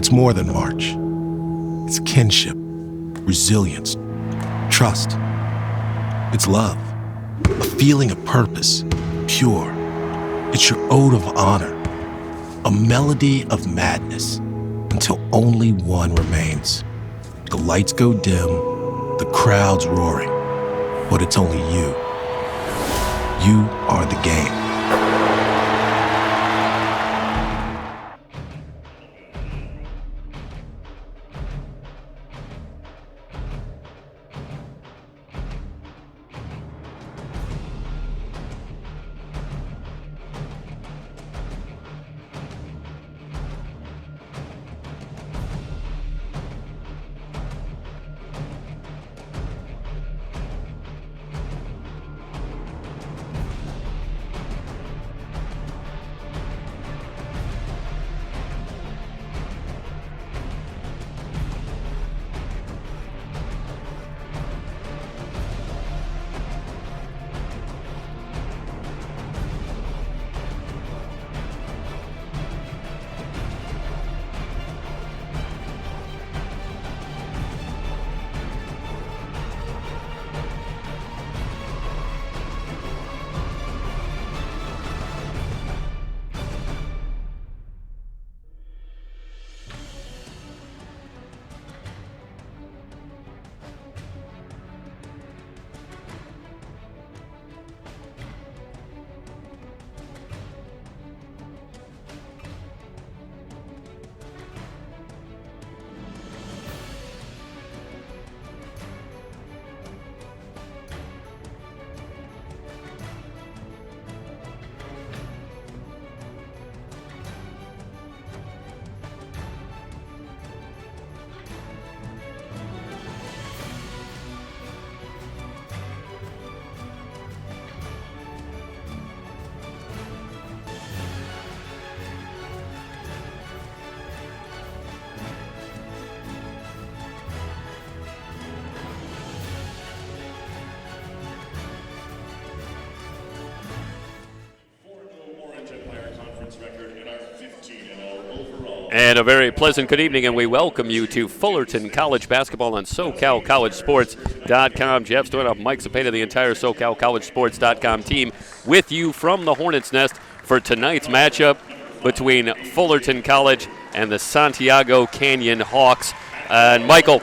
It's more than March. It's kinship, resilience, trust. It's love, a feeling of purpose, pure. It's your ode of honor, a melody of madness, until only one remains. The lights go dim, the crowd's roaring, but it's only you. You are the game. And a very pleasant good evening, and we welcome you to Fullerton College basketball on SoCalCollegeSports.com. Jeff Stoynoff, Mike Cepeda, the entire SoCalCollegeSports.com team with you from the Hornets' Nest for tonight's matchup between Fullerton College and the Santiago Canyon Hawks. And Michael,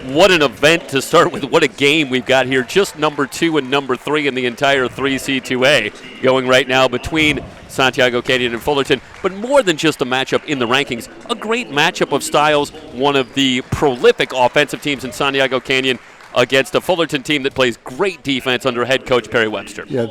what an event to start with. What a game we've got here. Just number 2 and number 3 in the entire 3C2A going right now between Santiago Canyon and Fullerton. But more than just a matchup in the rankings, a great matchup of styles. One of the prolific offensive teams in Santiago Canyon against a Fullerton team that plays great defense under head coach Perry Webster. Yeah,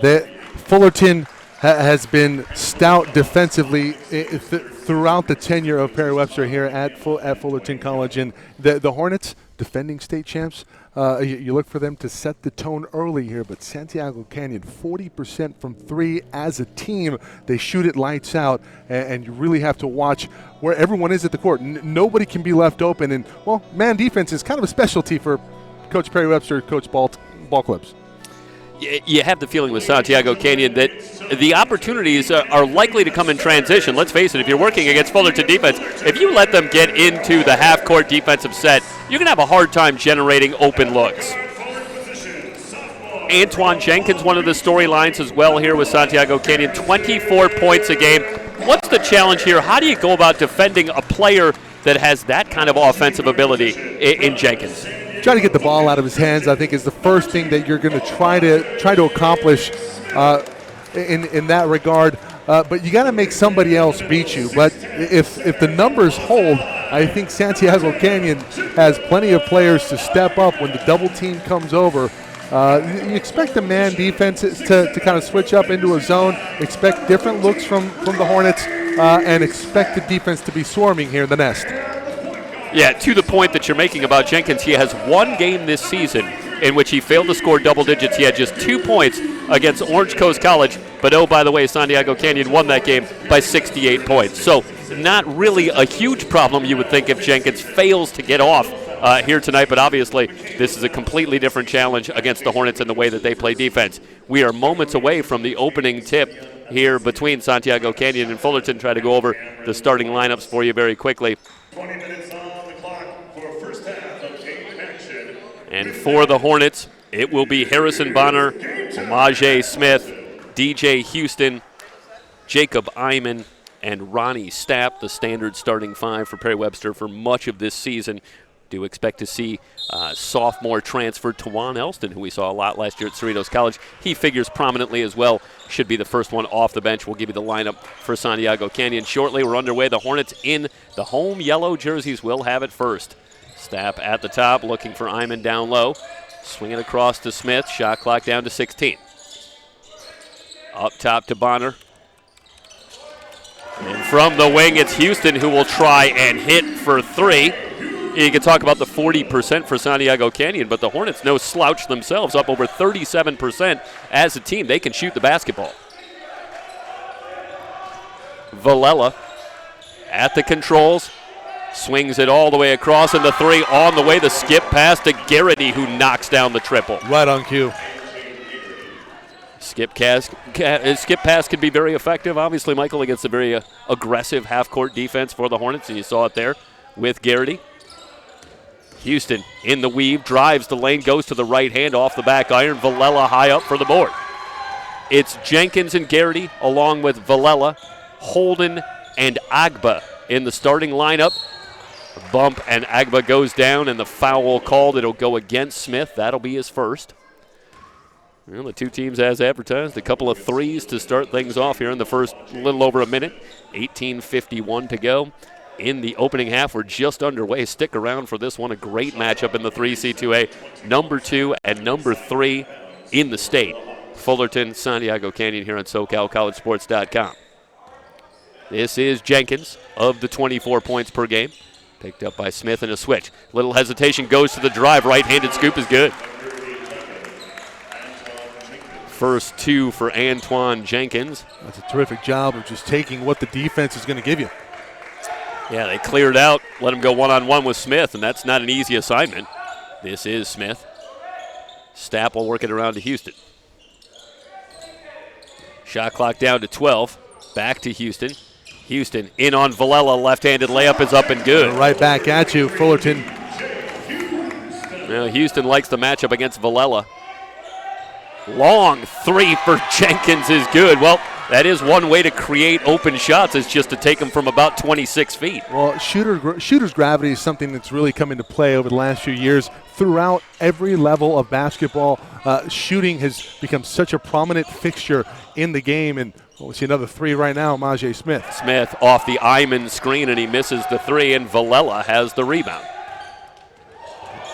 Fullerton has been stout defensively throughout the tenure of Perry Webster here at Fullerton College. And the Hornets, defending state champs, you look for them to set the tone early here, but Santiago Canyon, 40% from 3 as a team. They shoot it lights out, and you really have to watch where everyone is at the court. Nobody can be left open, and, well, man defense is kind of a specialty for Coach Perry Webster, Coach Ball Clips. You have the feeling with Santiago Canyon that the opportunities are likely to come in transition. Let's face it, if you're working against Fullerton defense, if you let them get into the half-court defensive set, you're going to have a hard time generating open looks. Antoine Jenkins, one of the storylines as well here with Santiago Canyon, 24 points a game. What's the challenge here? How do you go about defending a player that has that kind of offensive ability in Jenkins? Trying to get the ball out of his hands, I think, is the first thing that you're going to try to accomplish in that regard. But you got to make somebody else beat you. But if the numbers hold, I think Santiago Canyon has plenty of players to step up when the double team comes over. You expect the man defense to kind of switch up into a zone, expect different looks from the Hornets, and expect the defense to be swarming here in the Nest. Yeah, to the point that you're making about Jenkins, he has one game this season in which he failed to score double digits. He had just 2 points against Orange Coast College, but oh, by the way, Santiago Canyon won that game by 68 points. So not really a huge problem, you would think, if Jenkins fails to get off here tonight, but obviously this is a completely different challenge against the Hornets in the way that they play defense. We are moments away from the opening tip here between Santiago Canyon and Fullerton. Try to go over the starting lineups for you very quickly. 20 minutes on the clock for first half of game action. And for the Hornets, it will be Harrison Bonner, Omaje Smith, DJ Houston, Jacob Iman, and Ronnie Stapp, the standard starting five for Perry Webster for much of this season. Do expect to see sophomore transfer Tawan Elston, who we saw a lot last year at Cerritos College. He figures prominently as well. Should be the first one off the bench. We'll give you the lineup for Santiago Canyon shortly. We're underway. The Hornets in the home yellow jerseys will have it first. Stapp at the top, looking for Iman down low. Swinging across to Smith. Shot clock down to 16. Up top to Bonner. And from the wing, it's Houston who will try and hit for three. You can talk about the 40% for Santiago Canyon, but the Hornets no slouch themselves, up over 37% as a team. They can shoot the basketball. Villela at the controls, swings it all the way across, and the three on the way. The skip pass to Garrity, who knocks down the triple. Right on cue. Skip pass can be very effective, obviously, Michael, against a very aggressive half-court defense for the Hornets, and you saw it there with Garrity. Houston in the weave, drives the lane, goes to the right hand off the back iron. Villela high up for the board. It's Jenkins and Garrity along with Villela, Holden, and Agba in the starting lineup. A bump and Agba goes down, and the foul called. It'll go against Smith. That'll be his first. Well, the two teams, as advertised, a couple of threes to start things off here in the first little over a minute. 18:51 to go in the opening half. We're just underway. Stick around for this one. A great matchup in the 3C2A. Number 2 and number 3 in the state. Fullerton, Santiago Canyon here on SoCalCollegeSports.com. This is Jenkins of the 24 points per game. Picked up by Smith in a switch. Little hesitation, goes to the drive. Right-handed scoop is good. First two for Antoine Jenkins. That's a terrific job of just taking what the defense is going to give you. Yeah, they cleared out, let him go one-on-one with Smith, and that's not an easy assignment. This is Smith. Stapp will work it around to Houston. Shot clock down to 12. Back to Houston. Houston in on Villela. Left-handed layup is up and good. Right back at you, Fullerton. Well, Houston likes the matchup against Villela. Long three for Jenkins is good. Well, that is one way to create open shots, is just to take them from about 26 feet. Well, shooter's gravity is something that's really come into play over the last few years. Throughout every level of basketball, shooting has become such a prominent fixture in the game. And we'll see another three right now, Omaje Smith. Smith off the Iman screen, and he misses the three, and Villela has the rebound.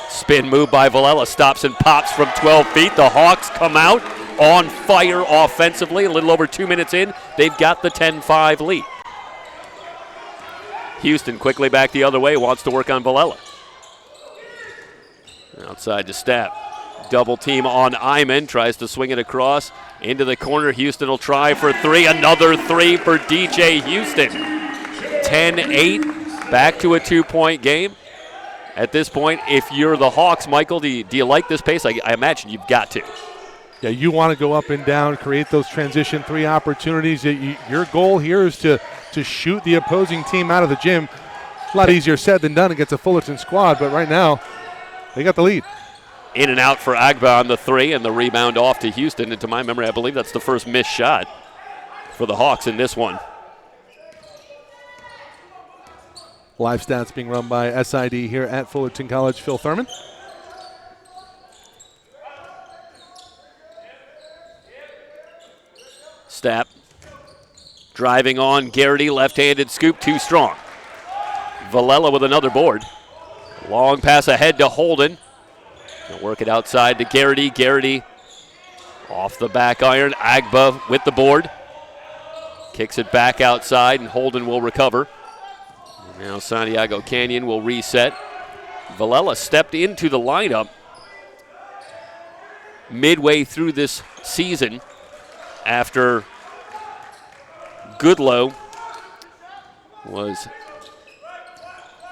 Spin move by Villela, stops and pops from 12 feet. The Hawks come out on fire offensively. A little over 2 minutes in, they've got the 10-5 lead. Houston quickly back the other way, wants to work on Villela. Outside to Stapp. Double team on Iman, tries to swing it across into the corner. Houston will try for three. Another three for DJ Houston. 10-8, back to a 2-point game. At this point, if you're the Hawks, Michael, do you like this pace? I imagine you've got to. Yeah, you want to go up and down, create those transition three opportunities. Your goal here is to shoot the opposing team out of the gym. A lot easier said than done against a Fullerton squad, but right now they got the lead. In and out for Agba on the three, and the rebound off to Houston. And to my memory, I believe that's the first missed shot for the Hawks in this one. Live stats being run by SID here at Fullerton College. Phil Thurman. Stapp driving on Garrity, left-handed scoop, too strong. Villela with another board. Long pass ahead to Holden. He'll work it outside to Garrity. Garrity off the back iron. Agba with the board. Kicks it back outside, and Holden will recover. Now Santiago Canyon will reset. Villela stepped into the lineup midway through this season after Goodlow was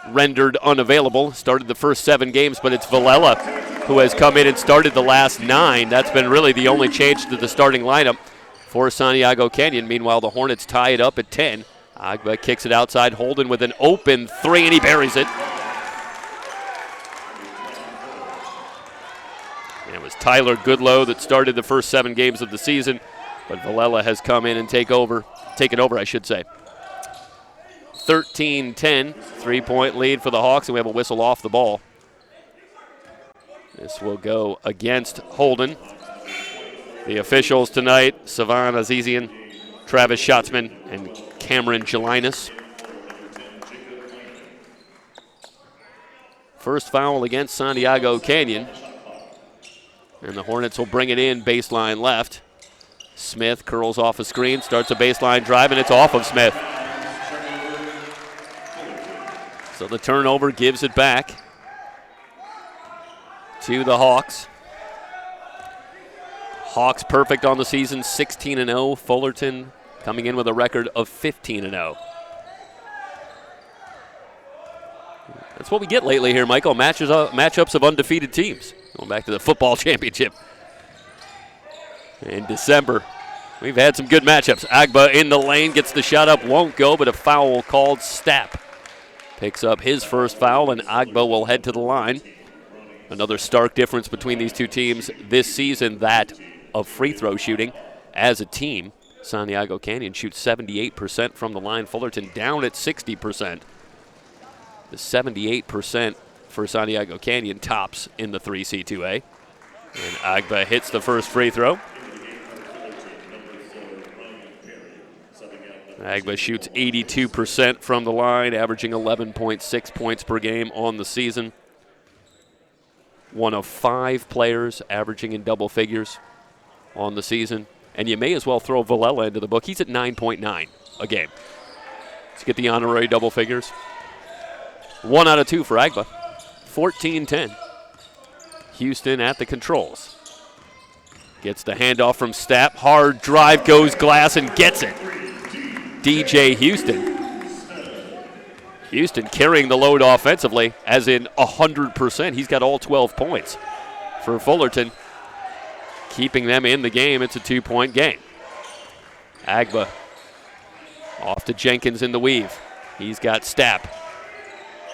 rendered unavailable. Started the first 7 games, but it's Villela who has come in and started the last 9. That's been really the only change to the starting lineup for Santiago Canyon. Meanwhile, the Hornets tie it up at 10. Agba kicks it outside. Holden with an open three, and he buries it. And it was Tyler Goodlow that started the first 7 games of the season, but Villela has come in and taken over, I should say. 13-10, 3-point lead for the Hawks, and we have a whistle off the ball. This will go against Holden. The officials tonight, Savan Azizian, Travis Schatzman, and Cameron Gelinas. First foul against Santiago Canyon. And the Hornets will bring it in baseline left. Smith curls off a screen, starts a baseline drive, and it's off of Smith. So the turnover gives it back to the Hawks. Hawks perfect on the season, 16-0. Fullerton coming in with a record of 15-0. That's what we get lately here, Michael. Matchups of undefeated teams. Going back to the football championship in December. We've had some good matchups. Agba in the lane, gets the shot up, won't go, but a foul called. Stapp picks up his first foul, and Agba will head to the line. Another stark difference between these two teams this season, that of free throw shooting. As a team, Santiago Canyon shoots 78% from the line. Fullerton down at 60%. The 78% for Santiago Canyon tops in the 3C2A. And Agba hits the first free throw. Agba shoots 82% from the line, averaging 11.6 points per game on the season. One of 5 players averaging in double figures on the season. And you may as well throw Villela into the book. He's at 9.9 a game. Let's get the honorary double figures. 1 out of 2 for Agba. 14-10. Houston at the controls. Gets the handoff from Stapp. Hard drive, goes glass, and gets it. DJ Houston. Houston carrying the load offensively, as in 100%. He's got all 12 points for Fullerton, keeping them in the game. It's a 2-point game. Agba off to Jenkins in the weave. He's got Stapp.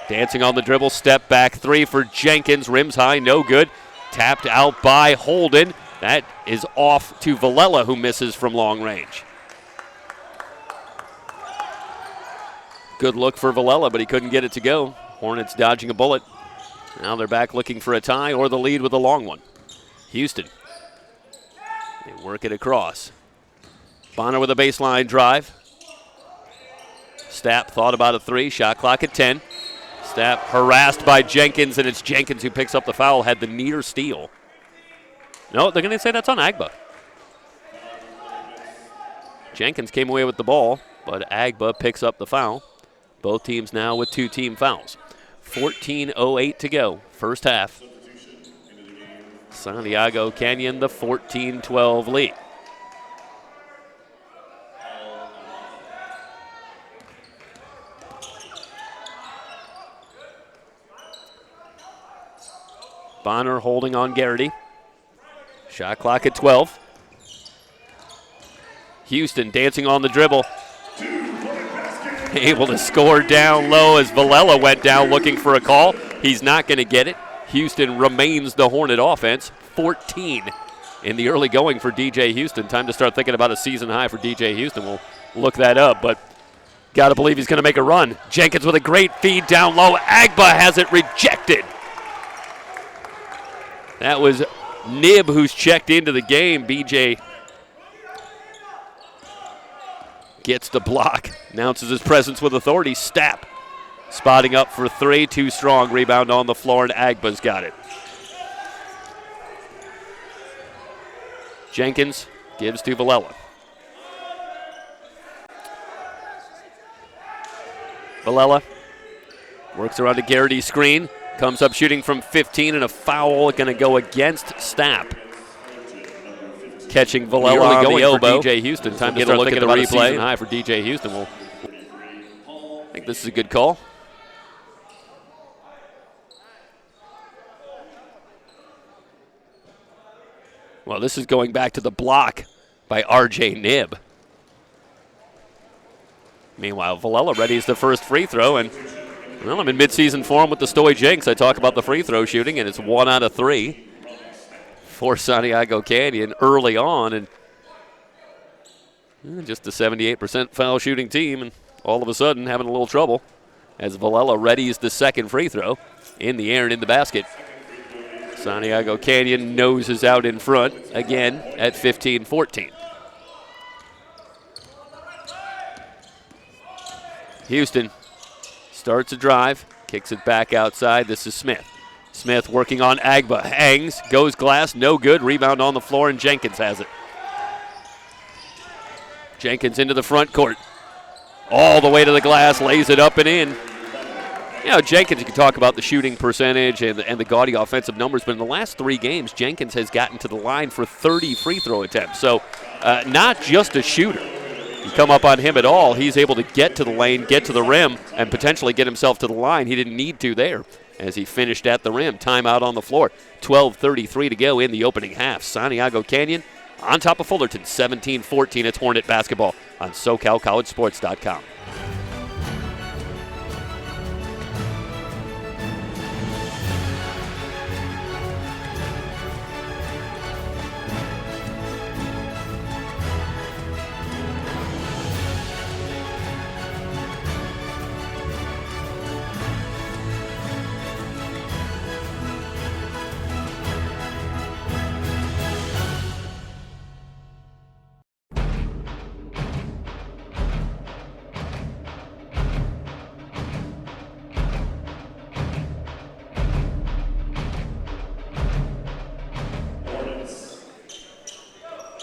Dancing on the dribble, step back 3 for Jenkins. Rims high, no good. Tapped out by Holden. That is off to Villela, who misses from long range. Good look for Villela, but he couldn't get it to go. Hornets dodging a bullet. Now they're back looking for a tie or the lead with a long one. Houston. They work it across. Bonner with a baseline drive. Stapp thought about a 3. Shot clock at 10. Stapp harassed by Jenkins, and it's Jenkins who picks up the foul. Had the near steal. No, they're going to say that's on Agba. Jenkins came away with the ball, but Agba picks up the foul. Both teams now with 2 team fouls. 14:08 to go, first half. Santiago Canyon, the 14-12 lead. Bonner holding on Garrity. Shot clock at 12. Houston dancing on the dribble. Able to score down low as Villela went down looking for a call. He's not going to get it. Houston remains the Hornet offense. 14 in the early going for DJ Houston. Time to start thinking about a season high for DJ Houston. We'll look that up, but got to believe he's going to make a run. Jenkins with a great feed down low. Agba has it rejected. That was Nib who's checked into the game. BJ gets the block, announces his presence with authority. Stapp spotting up for 3, too strong. Rebound on the floor, and Agba's got it. Jenkins gives to Villela. Villela works around to Garrity's screen, comes up shooting from 15, and a foul going to go against Stapp. Catching Villela on the elbow. For DJ Houston. Time to get a look at the replay. High for DJ Houston. I think this is a good call. Well, this is going back to the block by R.J. Nib. Meanwhile, Villela readies the first free throw, and well, I'm in midseason form with the Stoy Jinx. I talk about the free throw shooting, and it's 1 out of 3 for Santiago Canyon early on, and just a 78% foul shooting team, and all of a sudden having a little trouble as Villela readies the second free throw in the air and in the basket. Santiago Canyon noses out in front again at 15-14. Houston starts a drive, kicks it back outside. This is Smith. Smith working on Agba, hangs, goes glass, no good. Rebound on the floor, and Jenkins has it. Jenkins into the front court. All the way to the glass, lays it up and in. You know, Jenkins, you can talk about the shooting percentage and the gaudy offensive numbers, but in the last 3 games, Jenkins has gotten to the line for 30 free throw attempts. So not just a shooter. You come up on him at all, he's able to get to the lane, get to the rim, and potentially get himself to the line. He didn't need to there as he finished at the rim. Timeout on the floor. 12:33 to go in the opening half. Santiago Canyon on top of Fullerton, 17-14. It's Hornet basketball on SoCalCollegeSports.com.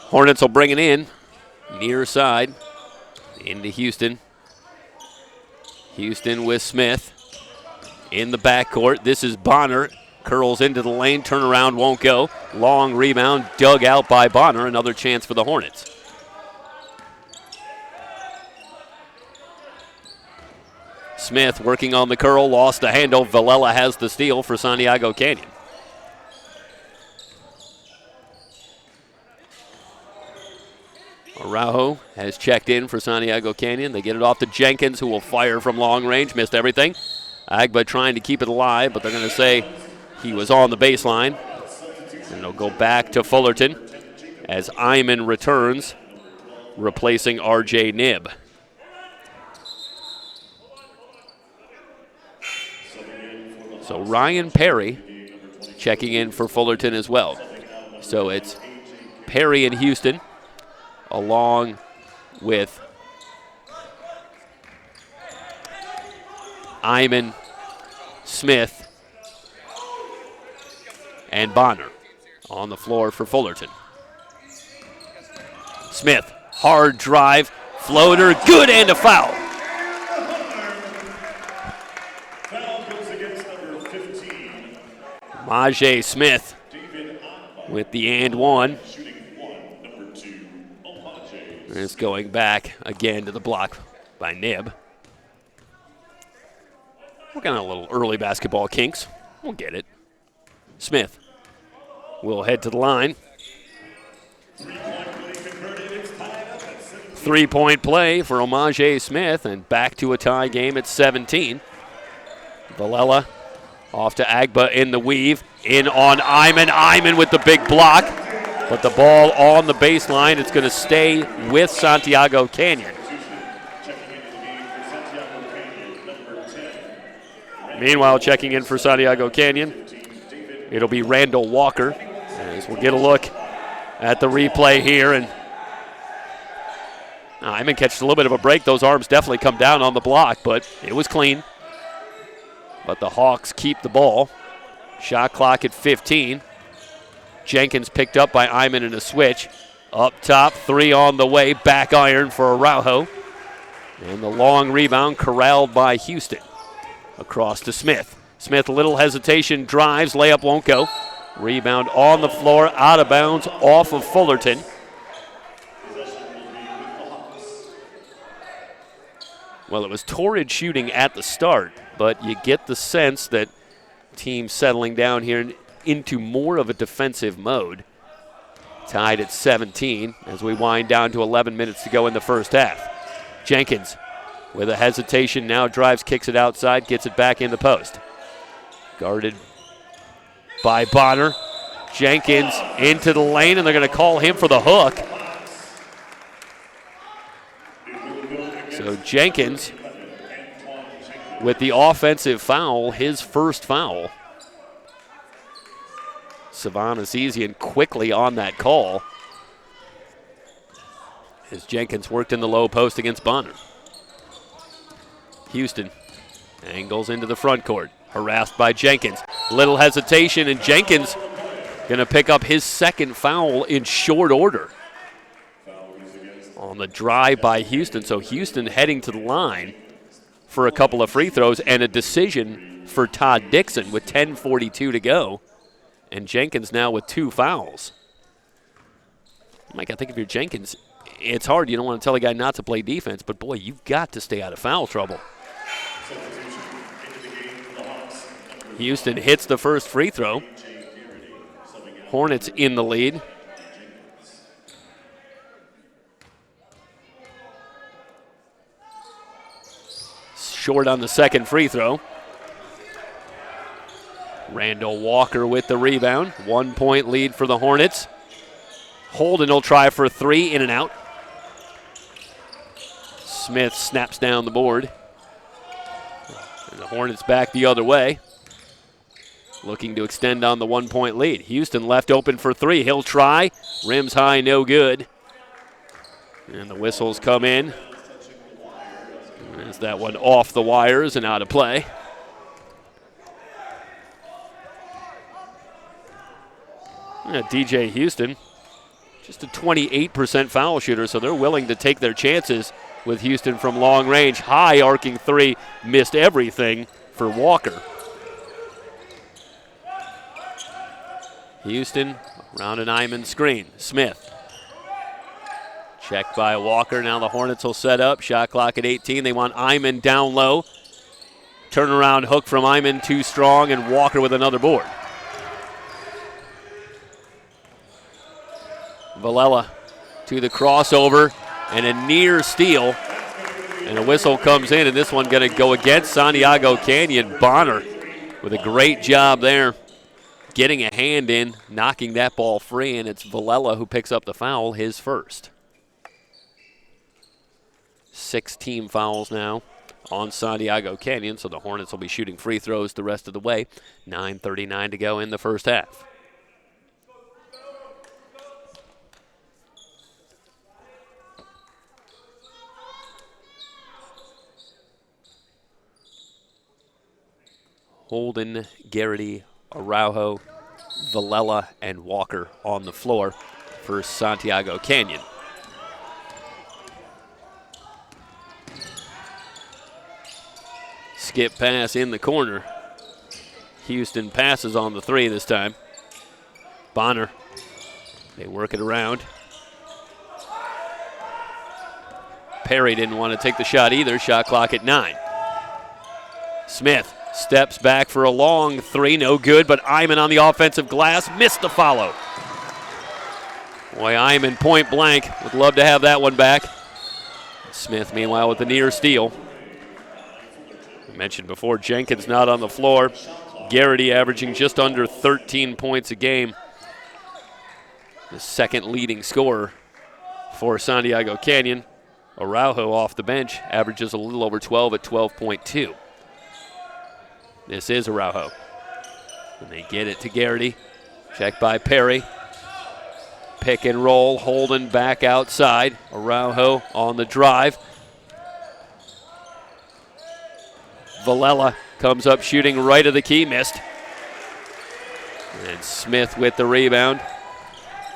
Hornets will bring it in, near side, into Houston. Houston with Smith in the backcourt. This is Bonner, curls into the lane, turnaround won't go. Long rebound, dug out by Bonner, another chance for the Hornets. Smith working on the curl, lost the handle. Villela has the steal for Santiago Canyon. Araujo has checked in for Santiago Canyon. They get it off to Jenkins, who will fire from long range. Missed everything. Agba trying to keep it alive, but they're going to say he was on the baseline. And they'll go back to Fullerton as Iman returns, replacing R.J. Knibb. So Ryan Perry checking in for Fullerton as well. So it's Perry in Houston, along with Iman, Smith, and Bonner on the floor for Fullerton. Smith, hard drive, floater, good, and a foul. Majay Smith with the and one. And it's going back again to the block by Knibb. Working on a little early basketball kinks. We'll get it. Smith will head to the line. 3-point play for Omaje Smith, and back to a tie game at 17. Villela off to Agba in the weave. In on Iman. Iman with the big block. But the ball on the baseline, it's going to stay with Santiago Canyon. Meanwhile, checking in for Santiago Canyon, it'll be Randall Walker. As we'll get a look at the replay here. And Iman catches a little bit of a break. Those arms definitely come down on the block, but it was clean. But the Hawks keep the ball. Shot clock at 15. Jenkins picked up by Iman in a switch. Up top, 3 on the way. Back iron for Araujo. And the long rebound corralled by Houston. Across to Smith. Smith, little hesitation, drives, layup won't go. Rebound on the floor, out of bounds, off of Fullerton. Well, it was torrid shooting at the start, but you get the sense that teams settling down here into more of a defensive mode. Tied at 17 as we wind down to 11 minutes to go in the first half. Jenkins with a hesitation, now drives, kicks it outside, gets it back in the post. Guarded by Bonner. Jenkins into the lane, and they're going to call him for the hook. So Jenkins with the offensive foul, his first foul. Savon Azizian quickly on that call as Jenkins worked in the low post against Bonner. Houston angles into the front court, harassed by Jenkins. Little hesitation, and Jenkins going to pick up his second foul in short order on the drive by Houston. So Houston heading to the line for a couple of free throws and a decision for Todd Dixon with 10:42 to go. And Jenkins now with 2 fouls. Mike, I think if you're Jenkins, it's hard. You don't want to tell a guy not to play defense, but boy, you've got to stay out of foul trouble. Houston hits the first free throw. Hornets in the lead. Short on the second free throw. Randall Walker with the rebound. 1 point lead for the Hornets. Holden will try for 3, in and out. Smith snaps down the board. And the Hornets back the other way, looking to extend on the 1 point lead. Houston left open for 3. He'll try. Rims high, no good. And the whistles come in. There's that one off the wires and out of play. DJ Houston, just a 28% foul shooter, so they're willing to take their chances with Houston from long range. High arcing 3, missed everything for Walker. Houston around an Iman screen. Smith. Checked by Walker. Now the Hornets will set up. Shot clock at 18. They want Iman down low. Turnaround hook from Iman, too strong, and Walker with another board. Villela to the crossover and a near steal. And a whistle comes in, and this one going to go against Santiago Canyon. Bonner with a great job there, getting a hand in, knocking that ball free, and it's Villela who picks up the foul, his first. 6 team fouls now on Santiago Canyon, so the Hornets will be shooting free throws the rest of the way. 9:39 to go in the first half. Holden, Garrity, Araujo, Villela, and Walker on the floor for Santiago Canyon. Skip pass in the corner. Houston passes on the 3 this time. Bonner, they work it around. Perry didn't want to take the shot either. Shot clock at 9. Smith steps back for a long 3, no good, but Iman on the offensive glass, missed the follow. Boy, Iman point blank, would love to have that one back. Smith, meanwhile, with the near steal. I mentioned before, Jenkins not on the floor. Garrity averaging just under 13 points a game. The second leading scorer for Santiago Canyon. Araujo off the bench, averages a little over 12 at 12.2. This is Araujo. And they get it to Garrity. Checked by Perry. Pick and roll, Holden back outside. Araujo on the drive. Villela comes up shooting right of the key, missed. And Smith with the rebound.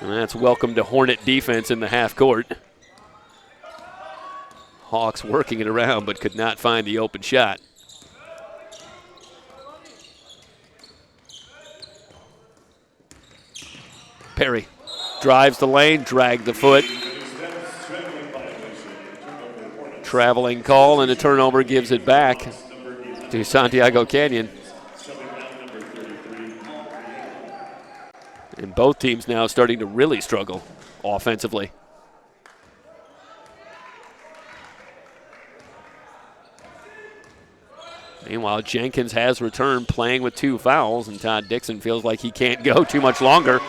And that's welcome to Hornet defense in the half court. Hawks working it around but could not find the open shot. Perry drives the lane, dragged the foot. Traveling call, and a turnover gives it back to Santiago Canyon. And both teams now starting to really struggle offensively. Meanwhile, Jenkins has returned playing with 2 fouls, and Todd Dixon feels like he can't go too much longer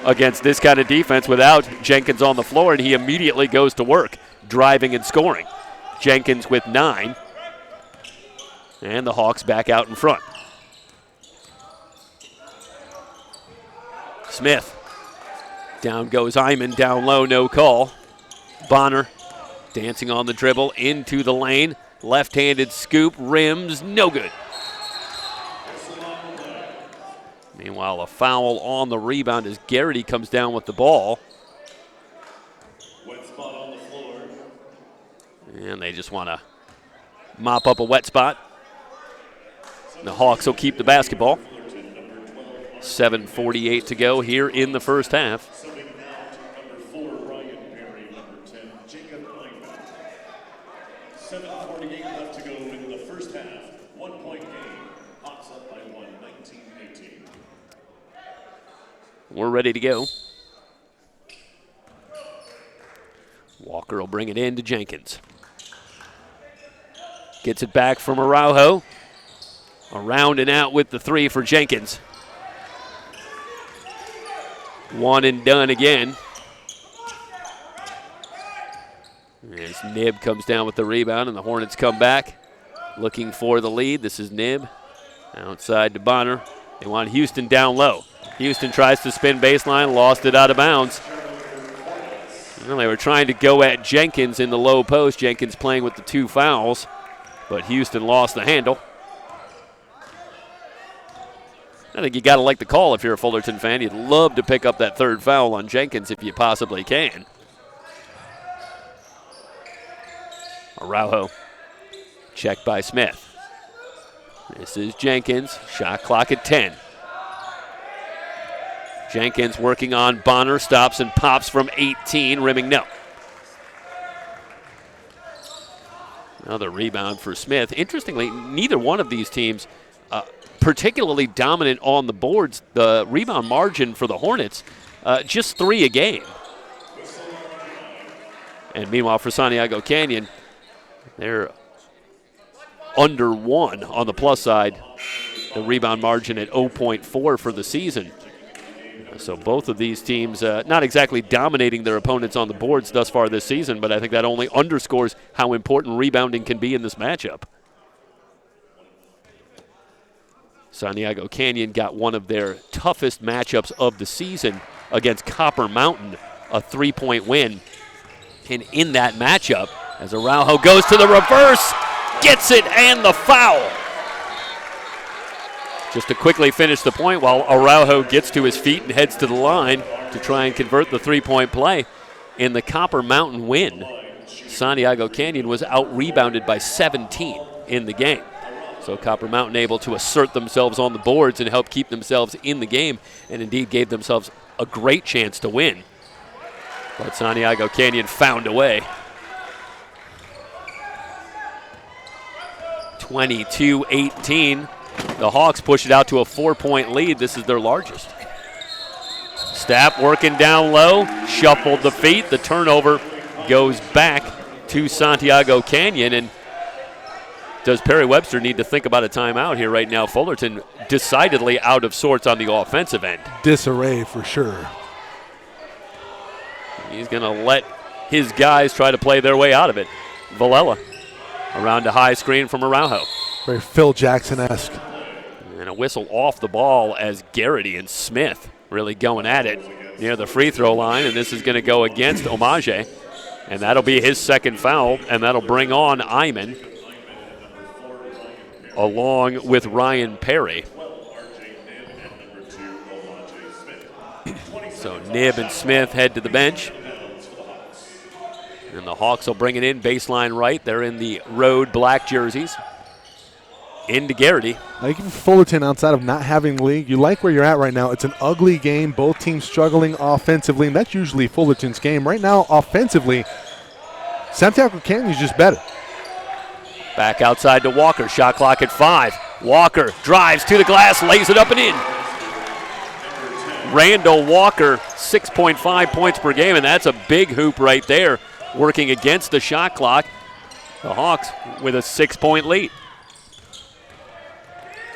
against this kind of defense without Jenkins on the floor, and he immediately goes to work, driving and scoring. Jenkins with 9, and the Hawks back out in front. Smith. Down goes Iman, down low, no call. Bonner dancing on the dribble into the lane. Left-handed scoop, rims, no good. Meanwhile, a foul on the rebound as Garrity comes down with the ball. Wet spot on the floor. And they just want to mop up a wet spot. The Hawks will keep the basketball. 7:48 to go here in the first half. Subbing out, number 4, Ryan Perry, number 10, Jacob Iman. 7:48 left to go in the first half. 1-point game. Hawks up by 1, 19-18. We're ready to go. Walker will bring it in to Jenkins. Gets it back from Araujo. Around and out with the 3 for Jenkins. One and done again. As Nib comes down with the rebound, and the Hornets come back looking for the lead. This is Nib. Outside to Bonner. They want Houston down low. Houston tries to spin baseline, lost it out of bounds. Well, they were trying to go at Jenkins in the low post. Jenkins playing with the 2 fouls, but Houston lost the handle. I think you got to like the call if you're a Fullerton fan. You'd love to pick up that 3rd foul on Jenkins if you possibly can. Araujo, checked by Smith. This is Jenkins, shot clock at 10. Jenkins working on Bonner, stops and pops from 18, rimming no. Another rebound for Smith. Interestingly, neither one of these teams particularly dominant on the boards. The rebound margin for the Hornets, just 3 a game. And meanwhile for Santiago Canyon, they're under 1 on the plus side. The rebound margin at 0.4 for the season. So both of these teams not exactly dominating their opponents on the boards thus far this season, but I think that only underscores how important rebounding can be in this matchup. Santiago Canyon got one of their toughest matchups of the season against Copper Mountain, a 3-point win. And in that matchup, as Araujo goes to the reverse, gets it, and the foul. Just to quickly finish the point while Araujo gets to his feet and heads to the line to try and convert the 3-point play. In the Copper Mountain win, Santiago Canyon was out-rebounded by 17 in the game. So Copper Mountain able to assert themselves on the boards and help keep themselves in the game, and indeed gave themselves a great chance to win. But Santiago Canyon found a way. 22-18. The Hawks push it out to a 4-point lead. This is their largest. Stapp working down low, shuffled the feet. The turnover goes back to Santiago Canyon, and does Perry Webster need to think about a timeout here right now? Fullerton decidedly out of sorts on the offensive end. Disarray for sure. He's going to let his guys try to play their way out of it. Villela around a high screen from Araujo. Very Phil Jackson-esque. And a whistle off the ball as Garrity and Smith really going at it near the free throw line, and this is going to go against Omaje. And that'll be his 2nd foul, and that'll bring on Iman, along with Ryan Perry. So Nib and Smith head to the bench. And the Hawks will bring it in baseline right. They're in the road black jerseys. Into Garrity. Like Fullerton, outside of not having the league, you like where you're at right now. It's an ugly game. Both teams struggling offensively, and that's usually Fullerton's game. Right now, offensively, Santiago Canyon's just better. Back outside to Walker. Shot clock at 5. Walker drives to the glass, lays it up and in. Randall Walker, 6.5 points per game, and that's a big hoop right there, working against the shot clock. The Hawks with a 6-point lead.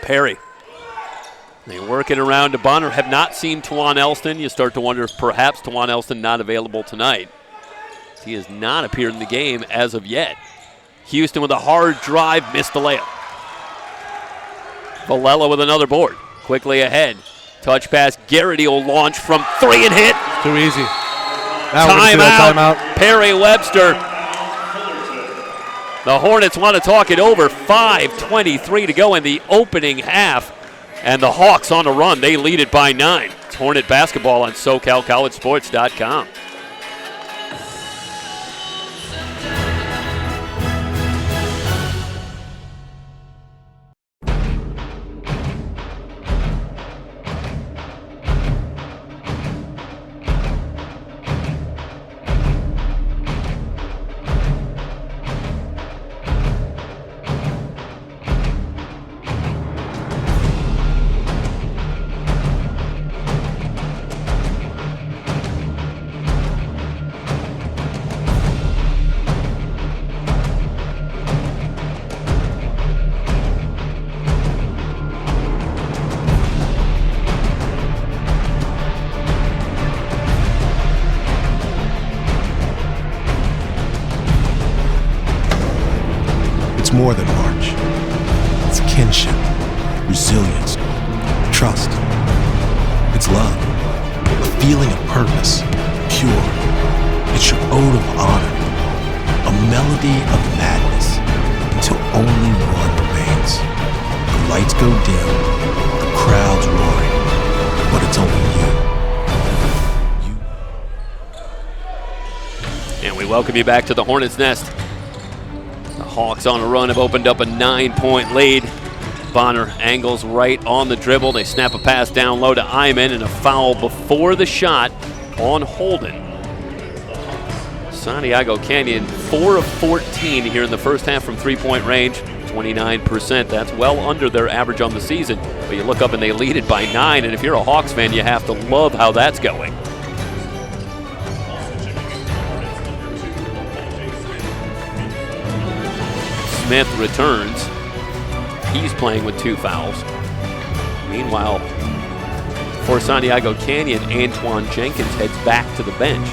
Perry. They work it around to Bonner. Have not seen Twan Elston. You start to wonder if perhaps Twan Elston not available tonight. He has not appeared in the game as of yet. Houston with a hard drive, missed the layup. Valella with another board. Quickly ahead. Touch pass. Garrity will launch from three and hit. Too easy. Now Timeout. Perry Webster. The Hornets want to talk it over. 5:23 to go in the opening half. And the Hawks on a run. They lead it by 9. It's Hornet basketball on SoCalCollegeSports.com. It's more than March. It's kinship, resilience, trust. It's love, a feeling of purpose, pure. It's your ode of honor, a melody of madness, until only one remains. The lights go dim, the crowd's roaring, but it's only you. And we welcome you back to the Hornets' Nest. The Hawks on a run have opened up a 9-point lead. Bonner angles right on the dribble. They snap a pass down low to Iman and a foul before the shot on Holden. Santiago Canyon 4 of 14 here in the first half from three-point range, 29%. That's well under their average on the season. But you look up and they lead it by 9, and if you're a Hawks fan, you have to love how that's going. Smith returns. He's playing with 2 fouls. Meanwhile, for Santiago Canyon, Antoine Jenkins heads back to the bench.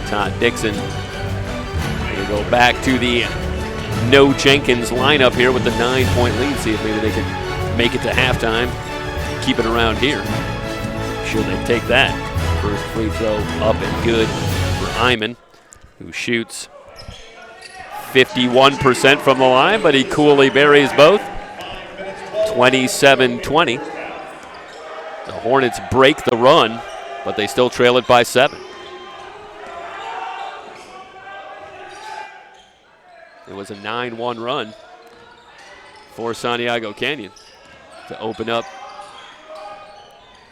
Todd Dixon will go back to the no Jenkins lineup here with the 9-point lead. See if maybe they can make it to halftime, keep it around here. Sure they take that. First free throw up and good for Iman, who shoots 51% from the line, but he coolly buries both. 27-20. The Hornets break the run, but they still trail it by 7. It was a 9-1 run for Santiago Canyon to open up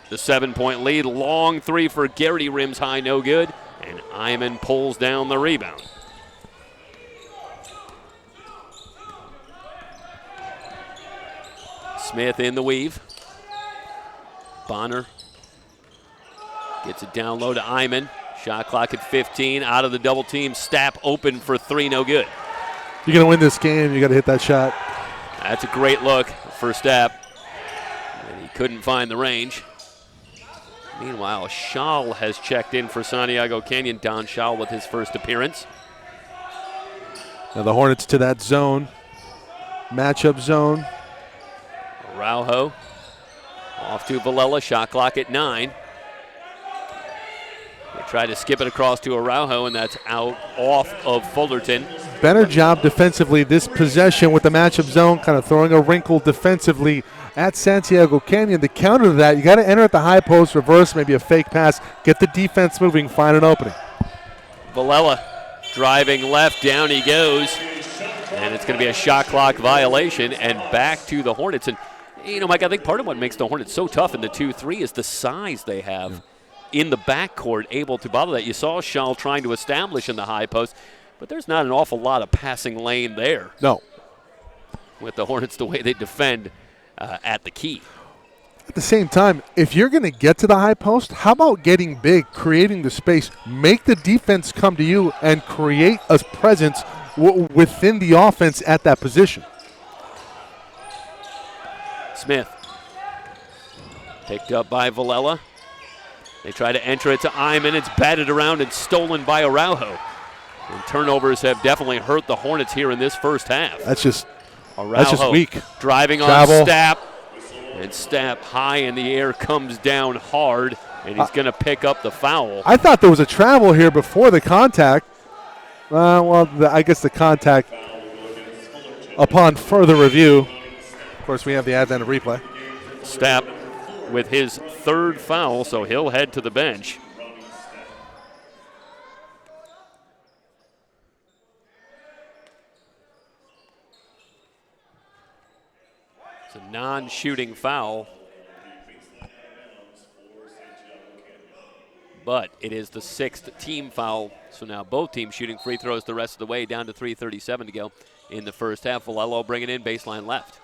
the 7-point lead. Long three for Garrity, rims high, no good, and Iman pulls down the rebound. Smith in the weave. Bonner gets it down low to Iman. Shot clock at 15. Out of the double team. Stapp open for 3. No good. You're going to win this game. You got to hit that shot. That's a great look for Stapp. And he couldn't find the range. Meanwhile, Schall has checked in for Santiago Canyon. Don Schall with his first appearance. Now the Hornets to that zone. Matchup zone. Araujo off to Valella, shot clock at 9. They try to skip it across to Araujo, and that's out off of Fullerton. Better job defensively this possession with the matchup zone, kind of throwing a wrinkle defensively at Santiago Canyon. The counter to that, you got to enter at the high post, reverse, maybe a fake pass, get the defense moving, find an opening. Valella driving left, down he goes, and it's going to be a shot clock violation, and back to the Hornets. And you know, Mike, I think part of what makes the Hornets so tough in the 2-3 is the size they have in the backcourt, able to bother that. You saw Schall trying to establish in the high post, but there's not an awful lot of passing lane there. No. With the Hornets, the way they defend at the key. At the same time, if you're going to get to the high post, how about getting big, creating the space, make the defense come to you, and create a presence within the offense at that position? Smith. Picked up by Villela. They try to enter it to Iman. It's batted around and stolen by Araujo. And turnovers have definitely hurt the Hornets here in this first half. That's just Araujo weak. Driving Travel. on Stapp. And Stapp high in the air comes down hard, and he's going to pick up the foul. I thought there was a travel here before the contact. I guess the contact upon further review. Of course, we have the advent of replay. Stapp with his third foul, so he'll head to the bench. It's a non-shooting foul, but it is the sixth team foul. So now both teams shooting free throws the rest of the way, down to 3:37 to go in the first half. Villela bringing in baseline left.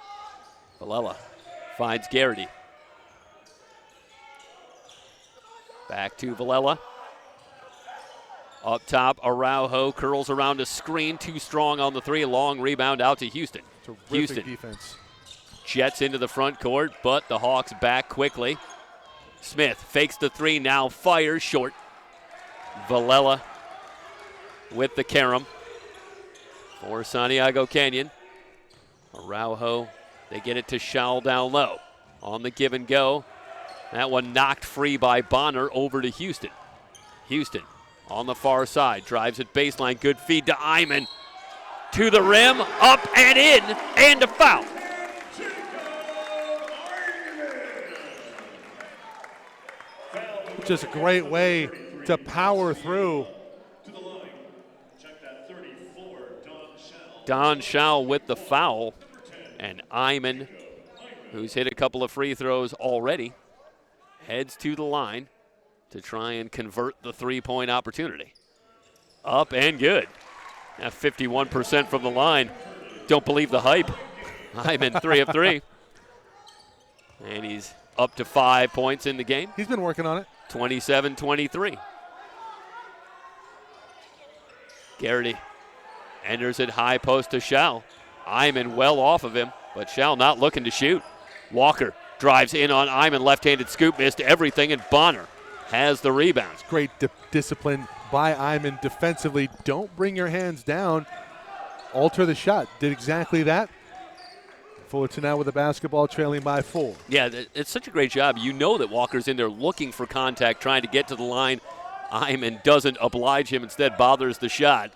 Villela finds Garrity. Back to Villela. Up top, Araujo curls around a screen, too strong on the three. Long rebound out to Houston. Terrific defense. Jets into the front court, but the Hawks back quickly. Smith fakes the three, now fires short. Villela with the carom for Santiago Canyon. Araujo, they get it to Schall down low. On the give and go. That one knocked free by Bonner over to Houston. Houston on the far side, drives it baseline, good feed to Iman. To the rim, up and in, and a foul. Just a great way to power through. Don Schall with the foul, and Iman, who's hit a couple of free throws already, heads to the line to try and convert the three-point opportunity. Up and good. Now 51% from the line. Don't believe the hype. Iman 3 of 3. And he's up to 5 points in the game. He's been working on it. 27-23. Garrity enters it high post to Schall. Iman well off of him, but Schall not looking to shoot. Walker drives in on Iman, left-handed scoop, missed everything, and Bonner has the rebound. Great discipline by Iman defensively. Don't bring your hands down. Alter the shot. Did exactly that. Fullerton now with the basketball, trailing by 4. Yeah, it's such a great job. You know that Walker's in there looking for contact, trying to get to the line. Iman doesn't oblige him, instead bothers the shot.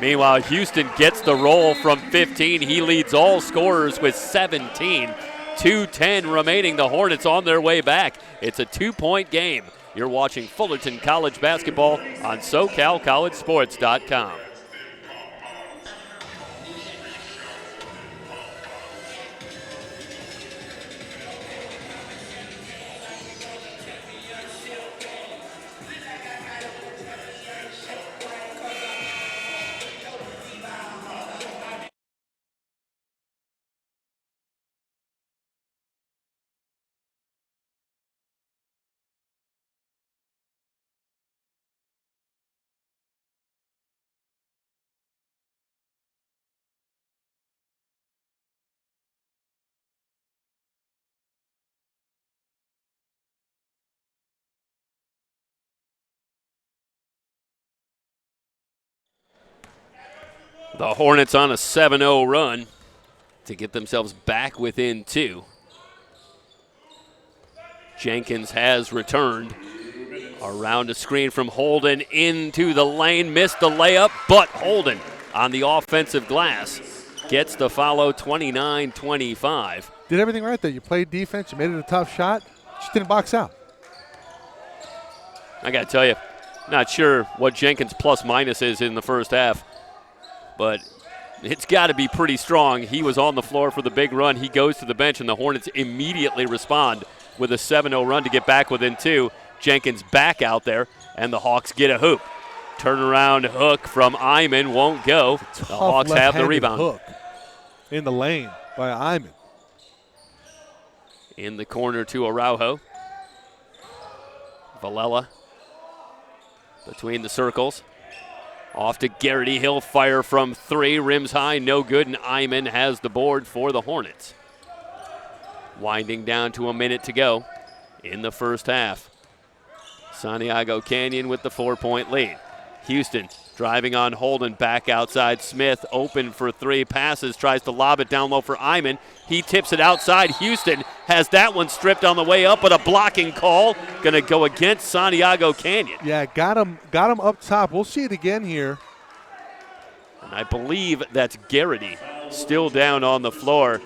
Meanwhile, Houston gets the roll from 15. He leads all scorers with 17. 2:10 remaining. The Hornets on their way back. It's a 2-point game. You're watching Fullerton College basketball on SoCalCollegeSports.com. The Hornets on a 7-0 run to get themselves back within 2. Jenkins has returned. Around a screen from Holden into the lane. Missed the layup, but Holden on the offensive glass gets the follow, 29-25. Did everything right there. You played defense. You made it a tough shot. Just didn't box out. I got to tell you, not sure what Jenkins' plus-minus is in the first half, but it's got to be pretty strong. He was on the floor for the big run. He goes to the bench, and the Hornets immediately respond with a 7-0 run to get back within 2. Jenkins back out there, and the Hawks get a hoop. Turnaround hook from Iman won't go. The Hawks have the rebound. Hook in the lane by Iman. In the corner to Araujo. Villela between the circles. Off to Garrity. He'll fire from 3. Rims high, no good, and Iman has the board for the Hornets. Winding down to a minute to go in the first half. Santiago Canyon with the 4-point lead. Houston driving on Holden, back outside. Smith open for three, passes, tries to lob it down low for Iman. He tips it outside. Houston has that one stripped on the way up, but a blocking call going to go against Santiago Canyon. Yeah, got him up top. We'll see it again here. And I believe that's Garrity still down on the floor.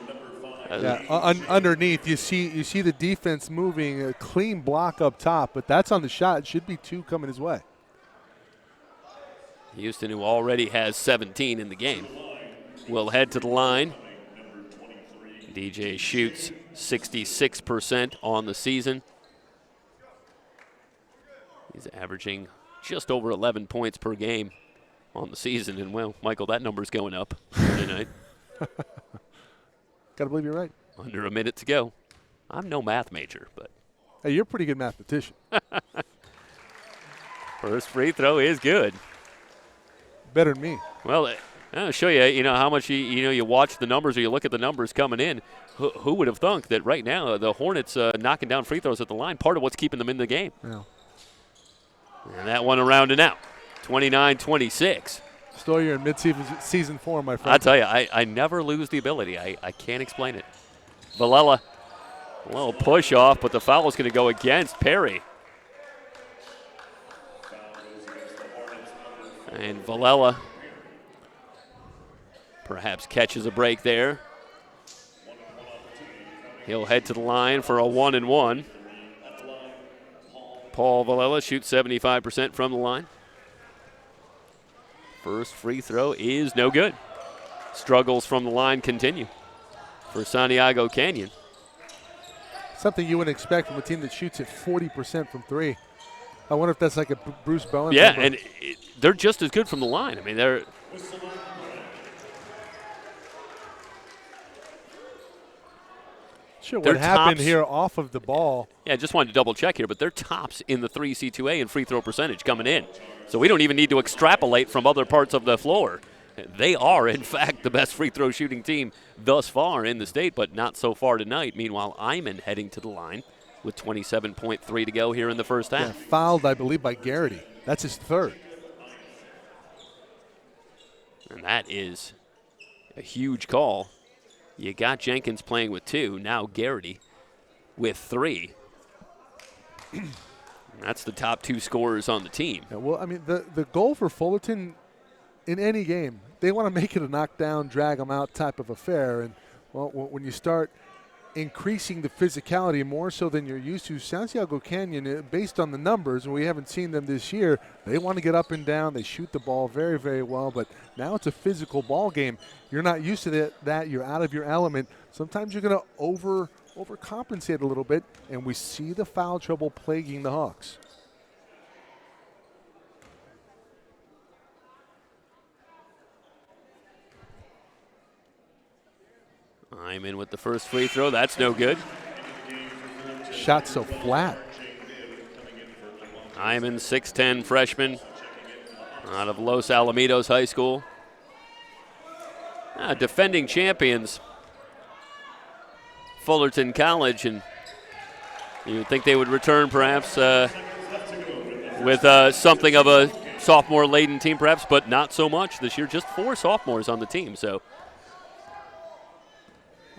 Yeah, underneath, you see the defense moving, a clean block up top, but that's on the shot. It should be two coming his way. Houston, who already has 17 in the game, will head to the line. DJ shoots 66% on the season. He's averaging just over 11 points per game on the season. And, well, Michael, that number's going up tonight. Got to believe you're right. Under a minute to go. I'm no math major, but. Hey, you're a pretty good mathematician. First free throw is good. Better than me. Well, I'll show you, how much you watch the numbers or you look at the numbers coming in. Who would have thunk that right now the Hornets knocking down free throws at the line, part of what's keeping them in the game. Yeah. And that one around and out, 29-26. Still, you're in mid-season form, my friend. I tell you, I never lose the ability. I can't explain it. Villela, a little push off, but the foul is going to go against Perry. And Villela perhaps catches a break there. He'll head to the line for a 1-and-1. Paul Villela shoots 75% from the line. First free throw is no good. Struggles from the line continue for Santiago Canyon. Something you wouldn't expect from a team that shoots at 40% from three. I wonder if that's like a Bruce Bowen. Yeah, number. and they're just as good from the line. I mean, they're. Sure, they're what happened tops. here off of the ball. Yeah, I just wanted to double check here, but they're tops in the 3C2A in free throw percentage coming in. So we don't even need to extrapolate from other parts of the floor. They are, in fact, the best free throw shooting team thus far in the state, but not so far tonight. Meanwhile, Iman heading to the line with 27.3 to go here in the first half. Yeah, fouled, I believe, by Garrity. That's his third. And that is a huge call. You got Jenkins playing with two, now Garrity with three. That's the top two scorers on the team. Yeah, well, I mean, the goal for Fullerton in any game, they want to make it a knockdown, drag them out type of affair. And, well, when you start increasing the physicality more so than you're used to, Santiago Canyon, based on the numbers, and we haven't seen them this year, they want to get up and down. They shoot the ball very, very well, but now it's a physical ball game. You're not used to that. You're out of your element. Sometimes you're going to overcompensate a little bit, and we see the foul trouble plaguing the Hawks. I'm in with the first free throw. That's no good. Shot so flat. Iman, 6'10 freshman out of Los Alamitos High School. Defending champions, Fullerton College, and you would think they would return perhaps with something of a sophomore-laden team perhaps, but not so much this year. Just 4 sophomores on the team, so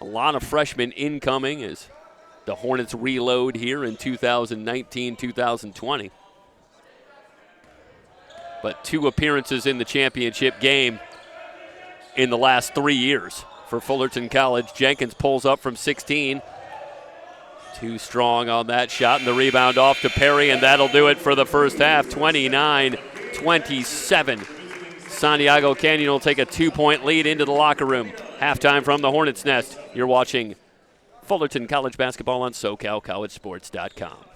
a lot of freshmen incoming as the Hornets reload here in 2019-2020. But 2 appearances in the championship game in the last 3 years for Fullerton College. Jenkins pulls up from 16. Too strong on that shot, and the rebound off to Perry, and that'll do it for the first half, 29-27. Santiago Canyon will take a 2-point lead into the locker room. Halftime from the Hornets' Nest. You're watching Fullerton College basketball on SoCalCollegeSports.com.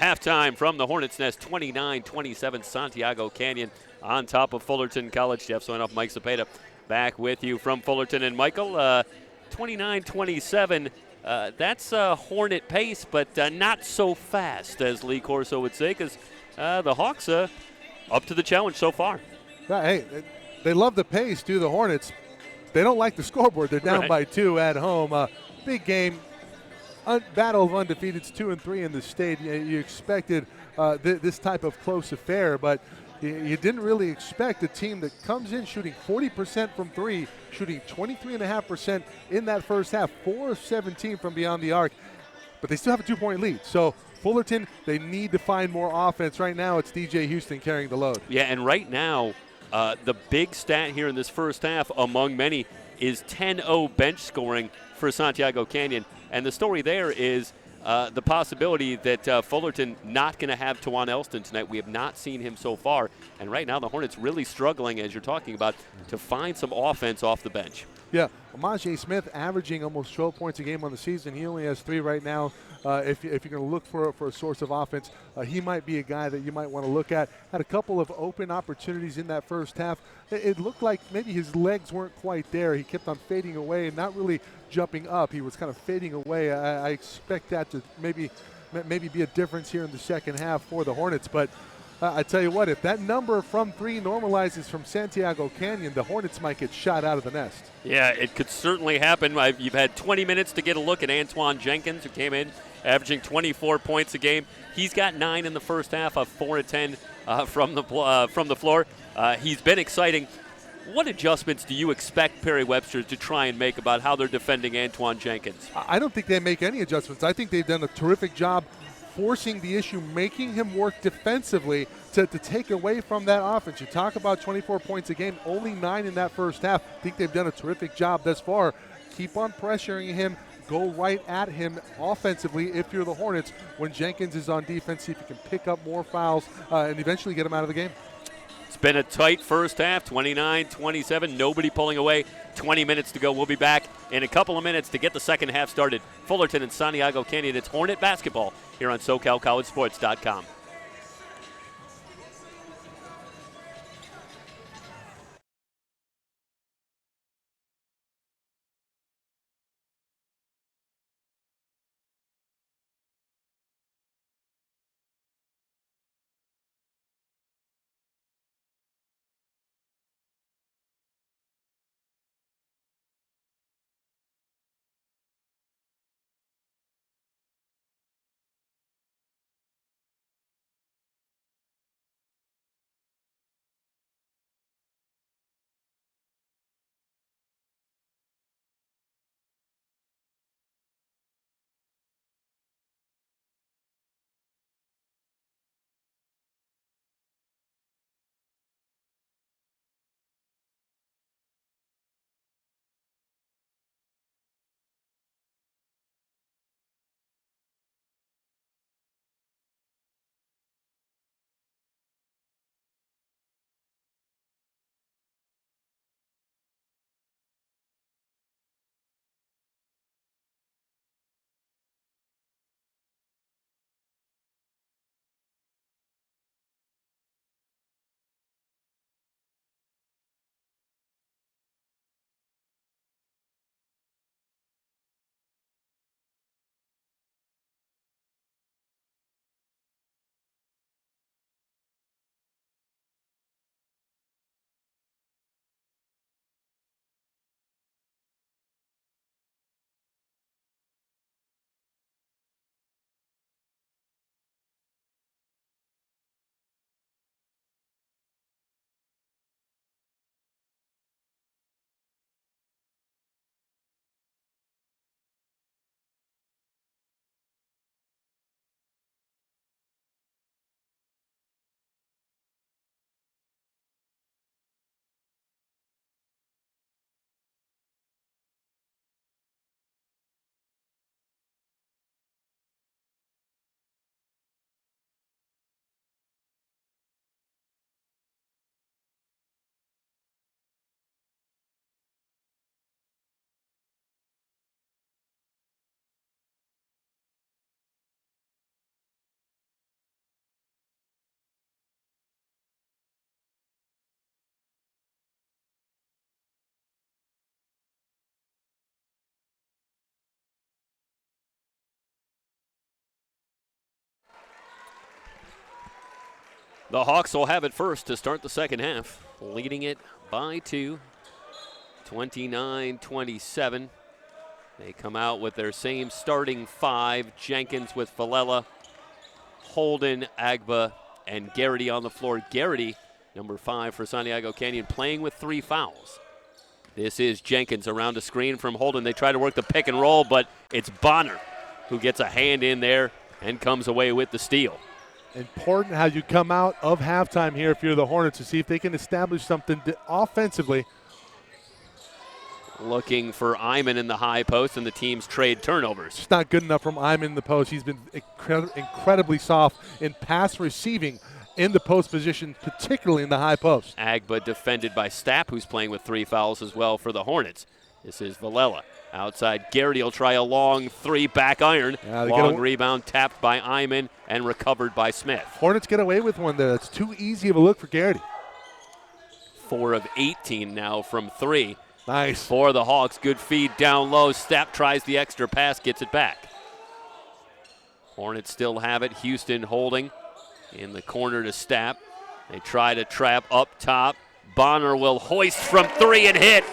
Halftime from the Hornets' Nest, 29-27, Santiago Canyon on top of Fullerton College. Jeff Soinoff, Mike Cepeda back with you from Fullerton. And Michael, 29-27, that's Hornet pace, but not so fast, as Lee Corso would say, because the Hawks up to the challenge so far. Yeah, hey, they love the pace, too, the Hornets. They don't like the scoreboard. They're down by 2 at home. Big game. Battle of undefeateds, 2-3 in the state. You expected this type of close affair, but you didn't really expect a team that comes in shooting 40% from 3, shooting 23.5% in that first half, 4 of 17 from beyond the arc, but they still have a 2-point lead. So Fullerton, they need to find more offense. Right now it's DJ Houston carrying the load. Yeah, and right now the big stat here in this first half, among many, is 10-0 bench scoring for Santiago Canyon. And the story there is the possibility that Fullerton not going to have Tawan Elston tonight. We have not seen him so far. And right now the Hornets really struggling, as you're talking about, to find some offense off the bench. Yeah, Amaje Smith averaging almost 12 points a game on the season. He only has 3 right now. If you're going to look for a source of offense, he might be a guy that you might want to look at. Had a couple of open opportunities in that first half. It looked like maybe his legs weren't quite there. He kept on fading away and not really jumping up. He was kind of fading away. I expect that to maybe be a difference here in the second half for the Hornets. But I tell you what, if that number from 3 normalizes from Santiago Canyon, the Hornets might get shot out of the nest. Yeah, it could certainly happen. You've had 20 minutes to get a look at Antoine Jenkins, who came in averaging 24 points a game. He's got 9 in the first half, of 4 of 10 from the floor. He's been exciting. What adjustments do you expect Perry Webster to try and make about how they're defending Antoine Jenkins? I don't think they make any adjustments. I think they've done a terrific job forcing the issue, making him work defensively to take away from that offense. You talk about 24 points a game, only 9 in that first half. I think they've done a terrific job thus far. Keep on pressuring him. Go right at him offensively if you're the Hornets. When Jenkins is on defense, see if you can pick up more fouls and eventually get him out of the game. It's been a tight first half, 29-27, nobody pulling away. 20 minutes to go. We'll be back in a couple of minutes to get the second half started. Fullerton and Santiago Canyon. It's Hornet basketball here on SoCalCollegeSports.com. The Hawks will have it first to start the second half, leading it by 2, 29-27. They come out with their same starting 5, Jenkins with Falella, Holden, Agba, and Garrity on the floor. Garrity, number 5 for Santiago Canyon, playing with 3 fouls. This is Jenkins around a screen from Holden. They try to work the pick and roll, but it's Bonner who gets a hand in there and comes away with the steal. Important how you come out of halftime here if you're the Hornets to see if they can establish something offensively. Looking for Iman in the high post, and the teams trade turnovers. It's not good enough from Iman in the post. He's been incredibly soft in pass receiving in the post position, particularly in the high post. Agba defended by Stapp, who's playing with 3 fouls as well for the Hornets. This is Valella. Outside, Garrity will try a long 3 back iron. Long rebound tapped by Iman and recovered by Smith. Hornets get away with one there. That's too easy of a look for Garrity. 4 of 18 now from 3. Nice. For the Hawks, good feed down low. Stapp tries the extra pass, gets it back. Hornets still have it. Houston holding in the corner to Stapp. They try to trap up top. Bonner will hoist from 3 and hit.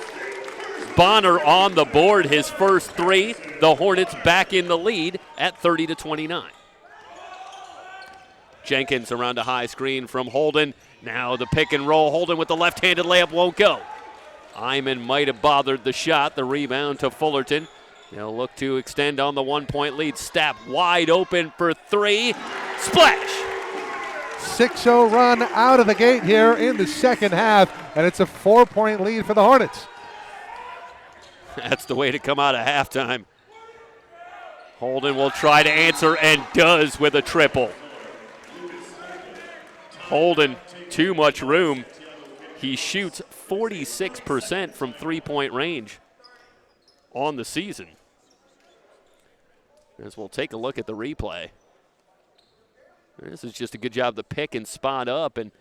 Bonner on the board, his first 3. The Hornets back in the lead at 30-29. Jenkins around a high screen from Holden. Now the pick and roll. Holden with the left-handed layup won't go. Iman might have bothered the shot. The rebound to Fullerton. They'll look to extend on the 1-point lead. Stapp wide open for 3. Splash! 6-0 run out of the gate here in the second half, and it's a 4-point lead for the Hornets. That's the way to come out of halftime. Holden will try to answer and does with a triple. Holden, too much room. He shoots 46% from 3-point range on the season. As we'll take a look at the replay. This is just a good job to pick and spot up. And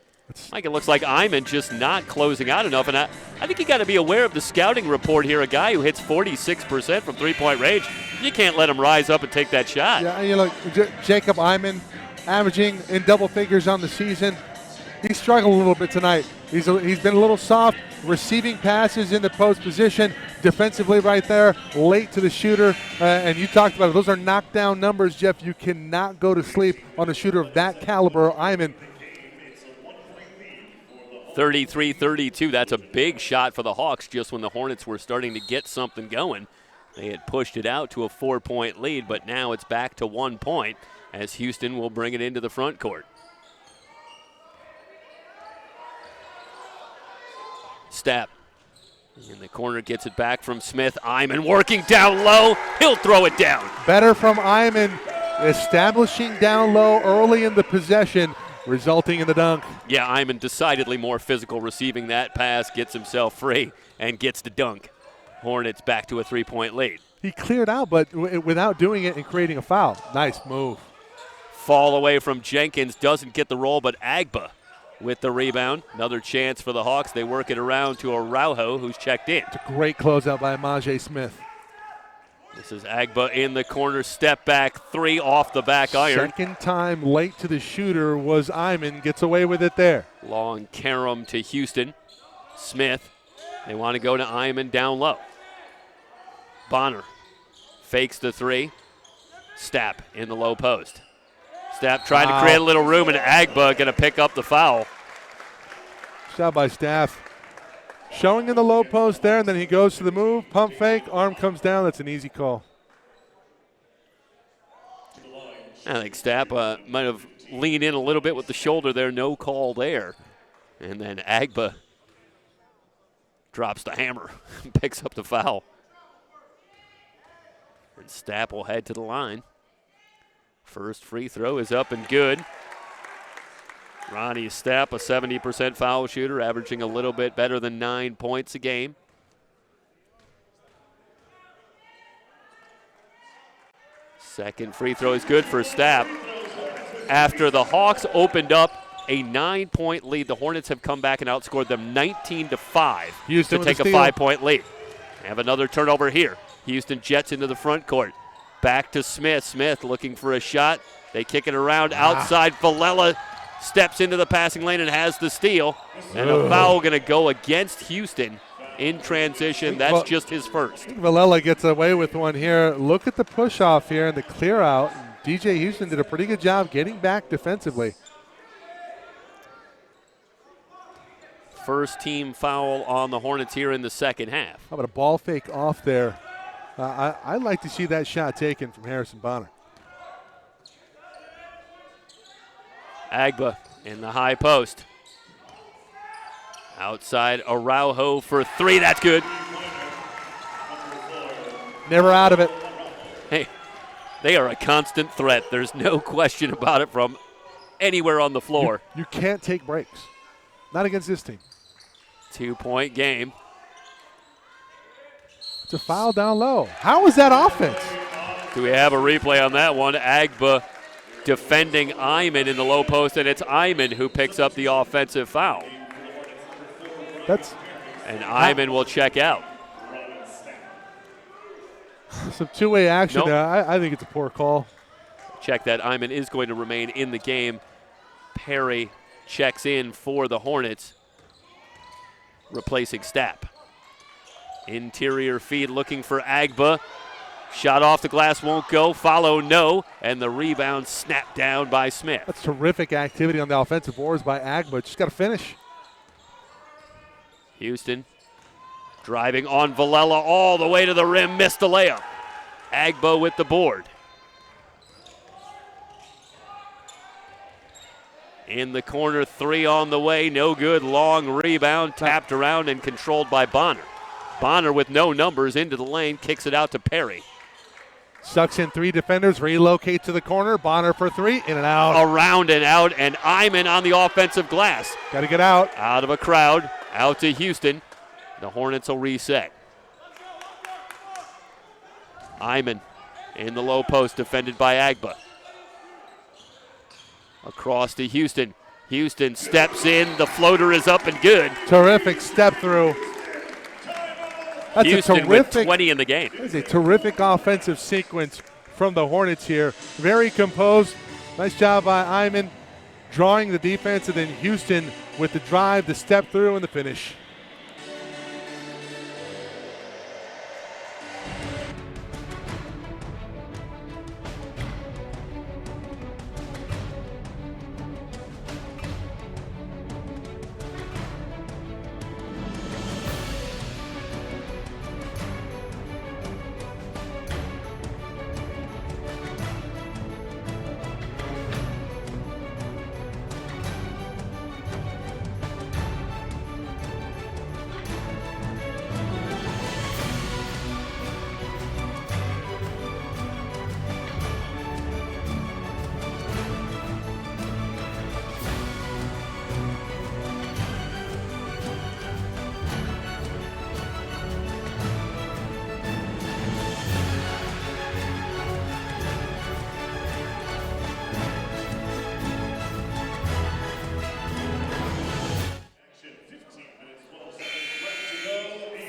Mike, it looks like Iman just not closing out enough. And I think you got to be aware of the scouting report here. A guy who hits 46% from 3-point range, you can't let him rise up and take that shot. Yeah, you look, Jacob Iman averaging in double figures on the season. He struggled a little bit tonight. He's been a little soft, receiving passes in the post position, defensively right there, late to the shooter. And you talked about it. Those are knockdown numbers, Jeff. You cannot go to sleep on a shooter of that caliber. Iman. 33-32. That's a big shot for the Hawks just when the Hornets were starting to get something going. They had pushed it out to a 4-point lead, but now it's back to 1 point as Houston will bring it into the front court. Stapp in the corner gets it back from Smith. Iman working down low. He'll throw it down. Better from Iman, establishing down low early in the possession, resulting in the dunk. Yeah, Iman decidedly more physical receiving that pass, gets himself free, and gets the dunk. Hornets back to a 3-point lead. He cleared out, but without doing it and creating a foul. Nice move. Fall away from Jenkins, doesn't get the roll, but Agba with the rebound. Another chance for the Hawks. They work it around to Araujo, who's checked in. It's a great closeout by Majay Smith. This is Agba in the corner, step back 3 off the back iron. Second time late to the shooter was Iman, gets away with it there. Long carom to Houston. Smith, they want to go to Iman down low. Bonner fakes the 3. Stapp in the low post. Stapp trying to create a little room, and Agba going to pick up the foul. Shot by Staff. Showing in the low post there, and then he goes to the move, pump fake, arm comes down. That's an easy call. I think Stapp might have leaned in a little bit with the shoulder there. No call there. And then Agba drops the hammer and picks up the foul. And Stapp will head to the line. First free throw is up and good. Ronnie Stapp, a 70% foul shooter, averaging a little bit better than 9 points a game. Second free throw is good for Stapp. After the Hawks opened up a 9-point lead, the Hornets have come back and outscored them 19-5 Houston to take a 5-point lead. They have another turnover here. Houston jets into the front court. Back to Smith. Smith looking for a shot. They kick it around outside. Valella steps into the passing lane and has the steal. And a foul going to go against Houston in transition. That's just his first. Villela gets away with one here. Look at the push off here and the clear out. DJ Houston did a pretty good job getting back defensively. First team foul on the Hornets here in the second half. How about a ball fake off there? I'd like to see that shot taken from Harrison Bonner. Agba in the high post. Outside Araujo for three. That's good. Never out of it. Hey, they are a constant threat. There's no question about it from anywhere on the floor. You can't take breaks. Not against this team. 2-point game. It's a foul down low. How is that offense? Do we have a replay on that one? Agba defending Iman in the low post, and it's Iman who picks up the offensive foul. And Iman will check out. Some two-way action Nope. there. I think it's a poor call. Check that. Iman is going to remain in the game. Perry checks in for the Hornets, replacing Stapp. Interior feed looking for Agba. Shot off the glass won't go. Follow no. And the rebound snapped down by Smith. That's terrific activity on the offensive boards by Agba. Just got to finish. Houston driving on Villela all the way to the rim. Missed the layup. Agba with the board. In the corner, three on the way. No good. Long rebound. Tapped around and controlled by Bonner. Bonner with no numbers into the lane. Kicks it out to Perry. Sucks in three defenders. Relocate to the corner. Bonner for three. In and out. Around and out. And Iman on the offensive glass. Got to get out. Out of a crowd. Out to Houston. The Hornets will reset. Iman in the low post, defended by Agba. Across to Houston. Houston steps in. The floater is up and good. Terrific step through. That's Houston with 20 in the game. That's a terrific offensive sequence from the Hornets here. Very composed. Nice job by Iman drawing the defense, and then Houston with the drive, the step through, and the finish.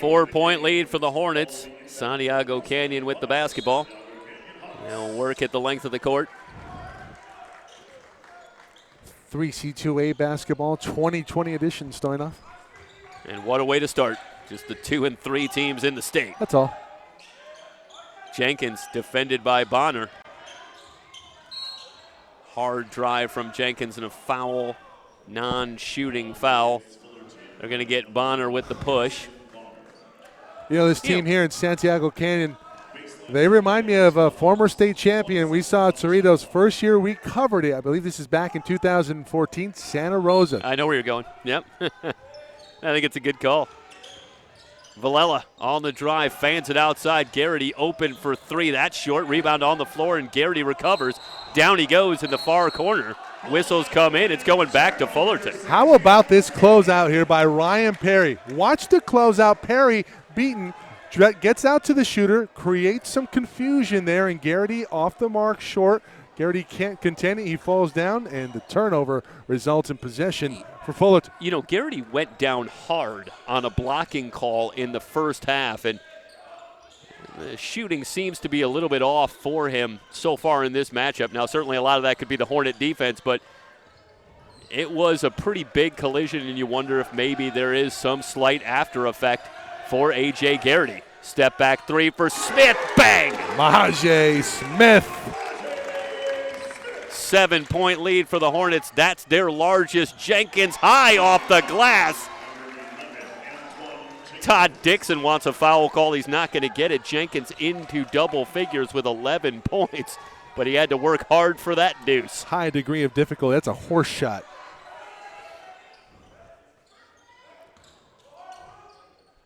Four-point lead for the Hornets. Santiago Canyon with the basketball. They'll work at the length of the court. 3C2A basketball, 2020 edition, Stoyanov. And what a way to start. Just the 2 and 3 teams in the state. That's all. Jenkins defended by Bonner. Hard drive from Jenkins and a foul, non-shooting foul. They're going to get Bonner with the push. You know, this team here in Santiago Canyon, they remind me of a former state champion. We saw at Cerritos first year we covered it. I believe this is back in 2014, Santa Rosa. I know where you're going. Yep. I think it's a good call. Villela on the drive, fans it outside. Garrity open for three. That's short. Rebound on the floor, and Garrity recovers. Down he goes in the far corner. Whistles come in. It's going back to Fullerton. How about this closeout here by Ryan Perry? Watch the closeout. Perry beaten, gets out to the shooter, creates some confusion there, and Garrity off the mark short. Garrity can't contend it. He falls down, and the turnover results in possession for Fullerton. You know, Garrity went down hard on a blocking call in the first half, and the shooting seems to be a little bit off for him so far in this matchup. Now, certainly a lot of that could be the Hornet defense, but It was a pretty big collision, and you wonder if maybe there is some slight after effect for A.J. Garrity. Step back three for Smith. Bang! Mahaje Smith. 7-point lead for the Hornets. That's their largest. Jenkins high off the glass. Todd Dixon wants a foul call. He's not going to get it. Jenkins into double figures with 11 points, but he had to work hard for that deuce. High degree of difficulty. That's a horse shot.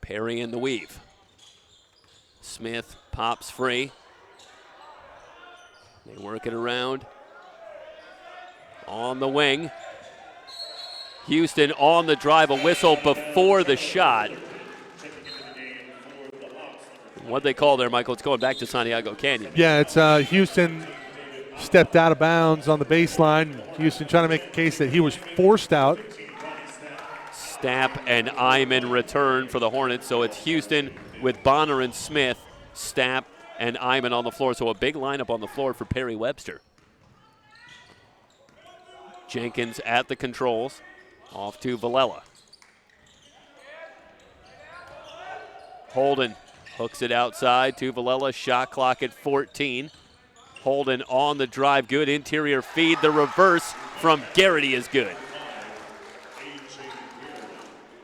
Perry in the weave. Smith pops free. They work it around. On the wing. Houston on the drive, a whistle before the shot. What they call there, Michael? It's going back to Santiago Canyon. Yeah, it's Houston stepped out of bounds on the baseline. Houston trying to make a case that he was forced out. Stapp and Iman return for the Hornets, so it's Houston with Bonner and Smith, Stapp and Iman on the floor. So a big lineup on the floor for Perry Webster. Jenkins at the controls, off to Villela. Holden hooks it outside to Villela, shot clock at 14. Holden on the drive, good interior feed. The reverse from Garrity is good.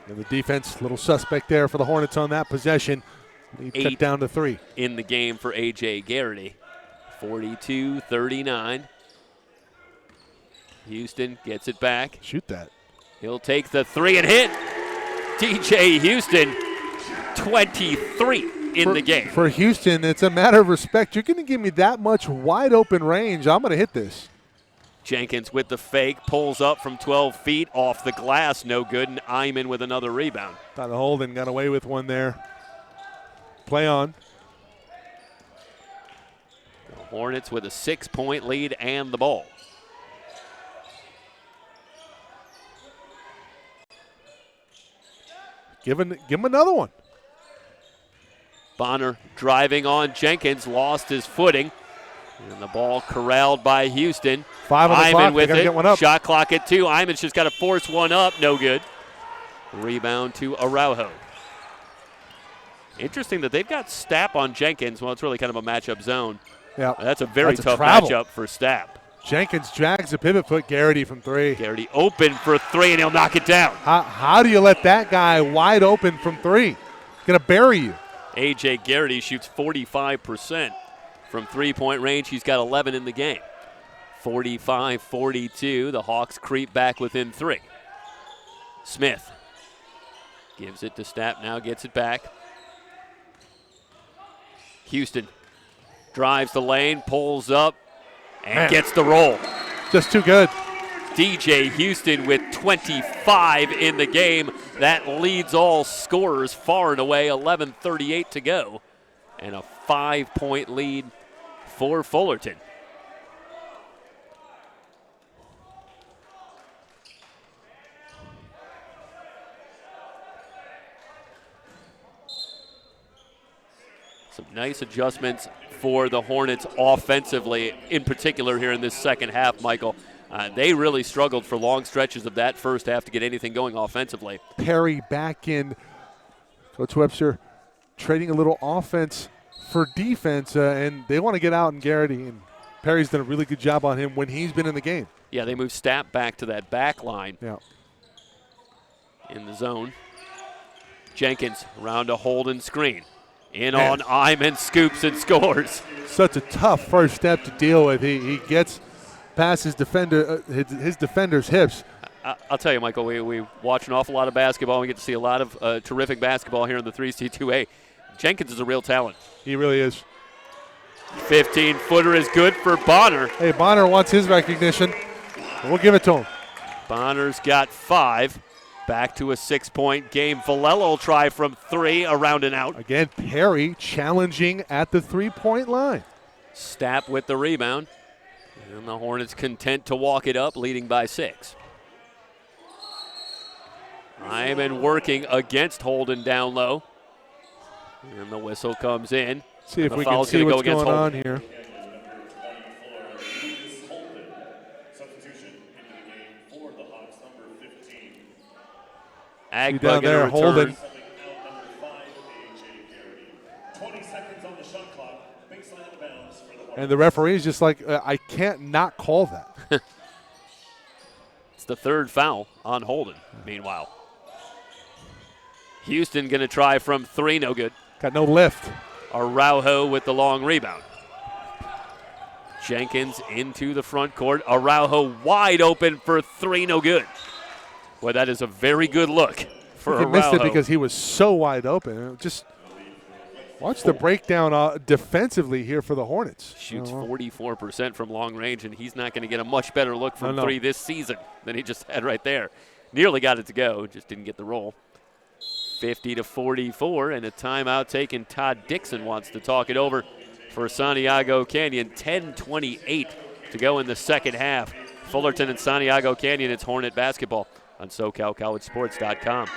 And the defense, little suspect there for the Hornets on that possession. Lead cut down to 3. In the game for A.J. Garrity. 42-39. Houston gets it back. Shoot that. He'll take the 3 and hit. DJ Houston, 23 in the game. For Houston, it's a matter of respect. You're going to give me that much wide open range, I'm going to hit this. Jenkins with the fake, pulls up from 12 feet, off the glass, no good, and Iman with another rebound. Thought Holden got away with one there. Play on. The Hornets with a 6-point lead and the ball. Give him another one. Bonner driving on Jenkins, lost his footing. And the ball corralled by Houston. 5 on the clock. Iman with They gotta it. get one up. Shot clock at 2. Iman's just got to force one up. No good. Rebound to Araujo. Interesting that they've got Stapp on Jenkins. Well, it's really kind of a matchup zone. Yeah, That's a very tough travel. matchup for Stapp. Jenkins drags the pivot foot. Garrity from 3. Garrity open for 3, and he'll knock it down. How do you let that guy wide open from 3? Gonna bury you. A.J. Garrity shoots 45% from three-point range. He's got 11 in the game. 45-42. The Hawks creep back within 3. Smith gives it to Stapp, now gets it back. Houston drives the lane, pulls up, and gets the roll. Just too good. DJ Houston with 25 in the game. That leads all scorers far and away. 11:38 to go. And a 5-point lead for Fullerton. Some nice adjustments for the Hornets offensively, in particular here in this second half, Michael. They really struggled for long stretches of that first half to get anything going offensively. Perry back in. Coach Webster trading a little offense for defense, and they want to get out in Garrity, and Perry's done a really good job on him when he's been in the game. Yeah, they moved Stapp back to that back line. Yeah. In the zone. Jenkins around a Holden screen. In on Iman, scoops and scores. Such a tough first step to deal with. He gets past his defender's hips. I'll tell you, Michael, we watch an awful lot of basketball. We get to see a lot of terrific basketball here in the 3C2A. Jenkins is a real talent. He really is. 15-footer is good for Bonner. Hey, Bonner wants his recognition. We'll give it to him. Bonner's got 5. Back to a 6-point game. Villela will try from 3, around and out. Again, Perry challenging at the 3-point line. Stapp with the rebound. And the Hornets content to walk it up, leading by 6. Iman working against Holden down low. And the whistle comes in. See if we can see what's going on here. Substitution into the game for the Hawks. Agba down going to there, return. Holden. 20 seconds on the shot clock. Baseline out of bounds for the Hornets. And the referee's just like, I can't not call that. It's the third foul on Holden, meanwhile. Houston going to try from 3, no good. Got no lift. Araujo with the long rebound. Jenkins into the front court. Araujo wide open for 3, no good. Boy, that is a very good look for He missed Araujo. it because he was so wide open. Just watch the breakdown defensively here for the Hornets. Shoots 44% from long range, and he's not going to get a much better look from 3 this season than he just had right there. Nearly got it to go, just didn't get the roll. 50-44, and a timeout taken. Todd Dixon wants to talk it over for Santiago Canyon. 10:28 to go in the second half. Fullerton and Santiago Canyon, it's Hornet basketball on SoCalCollegeSports.com.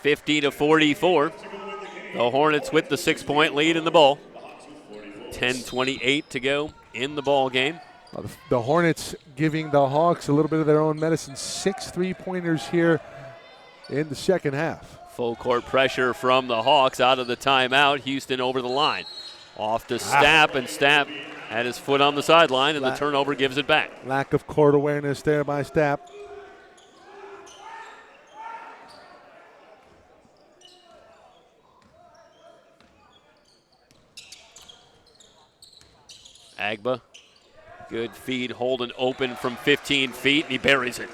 (50-44). The Hornets with the 6-point lead in the ball. 10:28 to go in the ball game. The Hornets giving the Hawks a little bit of their own medicine. 6 3-pointers here in the second half. Full court pressure from the Hawks out of the timeout. Houston over the line. Off to Stapp, and Stapp had his foot on the sideline, and the turnover gives it back. Lack of court awareness there by Stapp. Agba, good feed. Holden open from 15 feet, and he buries it.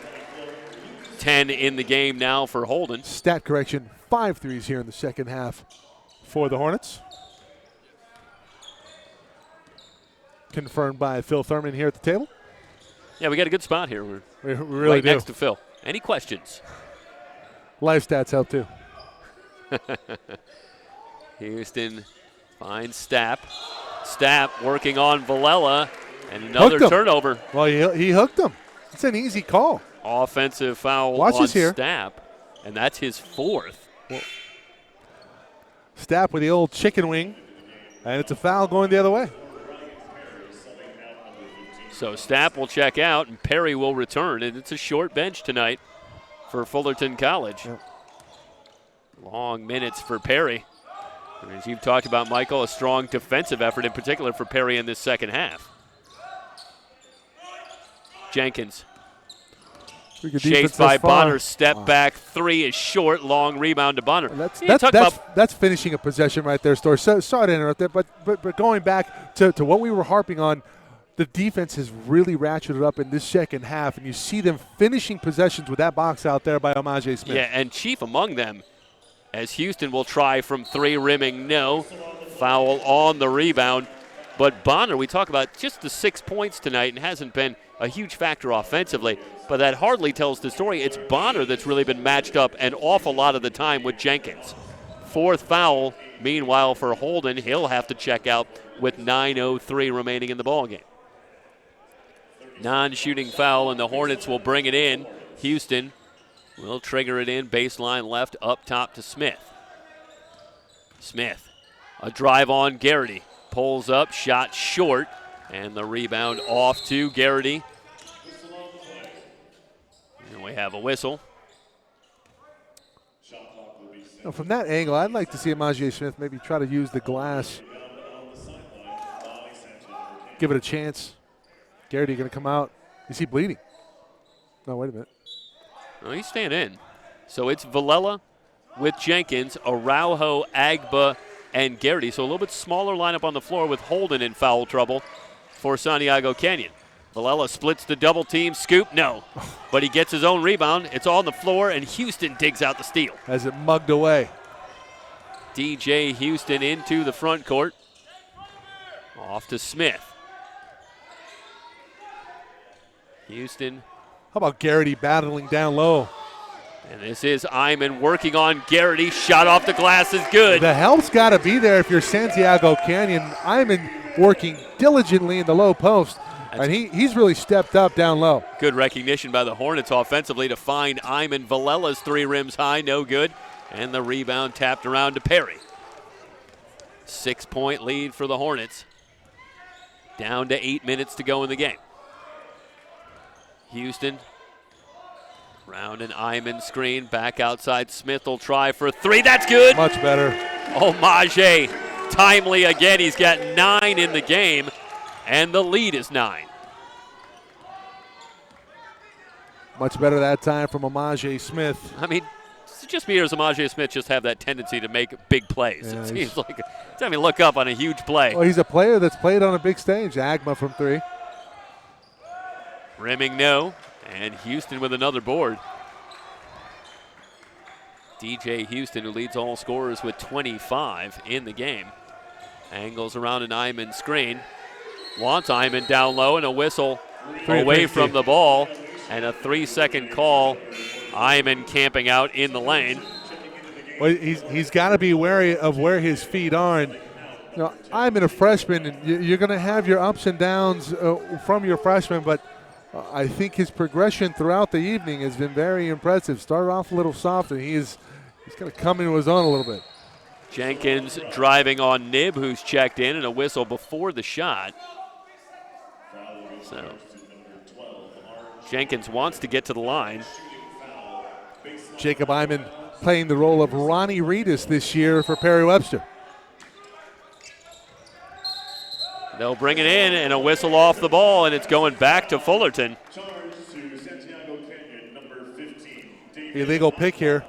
10 in the game now for Holden. Stat correction, 5 threes here in the second half for the Hornets. Confirmed by Phil Thurman here at the table. Yeah, we got a good spot here. We're We really right do. next to Phil. Any questions? Live stats help too. Houston finds Stapp. Stapp working on Villela, and another turnover. Well, he hooked him. It's an easy call. Offensive foul Watch on this here. Stapp, and that's his 4th. Stapp with the old chicken wing, and it's a foul going the other way. So Stapp will check out, and Perry will return, and it's a short bench tonight for Fullerton College. Yep. Long minutes for Perry. And as you've talked about, Michael, a strong defensive effort in particular for Perry in this second half. Jenkins. Chased by Bonner, step back, 3 is short, long rebound to Bonner. That's finishing a possession right there, Storr. So, sorry to interrupt that, but going back to what we were harping on, the defense has really ratcheted up in this second half, and you see them finishing possessions with that box out there by Amaje Smith. Yeah, and chief among them, as Houston will try from 3, rimming no. Foul on the rebound. But Bonner, we talk about just the 6 points tonight and hasn't been a huge factor offensively, but that hardly tells the story. It's Bonner that's really been matched up an awful lot of the time with Jenkins. 4th foul, meanwhile, for Holden. He'll have to check out with 9:03 remaining in the ballgame. Non-shooting foul, and the Hornets will bring it in. Houston will trigger it in, baseline left, up top to Smith. Smith, a drive on Garrity. Pulls up, shot short, and the rebound off to Garrity. And we have a whistle. Now, from that angle, I'd like to see Amaje Smith maybe try to use the glass. Give it a chance. Garrity going to come out. Is he bleeding? No, wait a minute. Well, he's staying in. So it's Villela with Jenkins, Araujo, Agba, and Garrity. So a little bit smaller lineup on the floor with Holden in foul trouble for Santiago Canyon. Villela splits the double team. Scoop, no. But he gets his own rebound. It's on the floor, and Houston digs out the steal. Has it mugged away. DJ Houston into the front court. Off to Smith. Houston. How about Garrity battling down low? And this is Iman working on Garrity. Shot off the glass is good. The help's got to be there if you're Santiago Canyon. Iman working diligently in the low post. And he's really stepped up down low. Good recognition by the Hornets offensively to find Iman. Villela's 3 rims high, no good. And the rebound tapped around to Perry. 6-point lead for the Hornets. Down to 8 minutes to go in the game. Houston. Round an Iman screen. Back outside. Smith will try for 3. That's good. Much better. Omaje timely again. He's got 9 in the game. And the lead is 9. Much better that time from Omaje Smith. I mean, just because Omaje Smith just have that tendency to make big plays. Yeah, it seems like every time you look up on a huge play. Well, he's a player that's played on a big stage. Agma from 3. Rimming no. And Houston with another board. DJ Houston, who leads all scorers with 25 in the game. Angles around an Iman screen. Wants Iman down low, and a whistle away from the ball. And a 3-second call. Iman camping out in the lane. Well, he's got to be wary of where his feet are. And, I'm a freshman, and you're going to have your ups and downs from your freshman, but I think his progression throughout the evening has been very impressive. Started off a little soft, and he's going to come into his own a little bit. Jenkins driving on Nib, who's checked in, and a whistle before the shot. So Jenkins wants to get to the line. Jacob Iman playing the role of Ronnie Reedus this year for Perry Webster. They'll bring it in, and a whistle off the ball, and it's going back to Fullerton. Illegal pick here.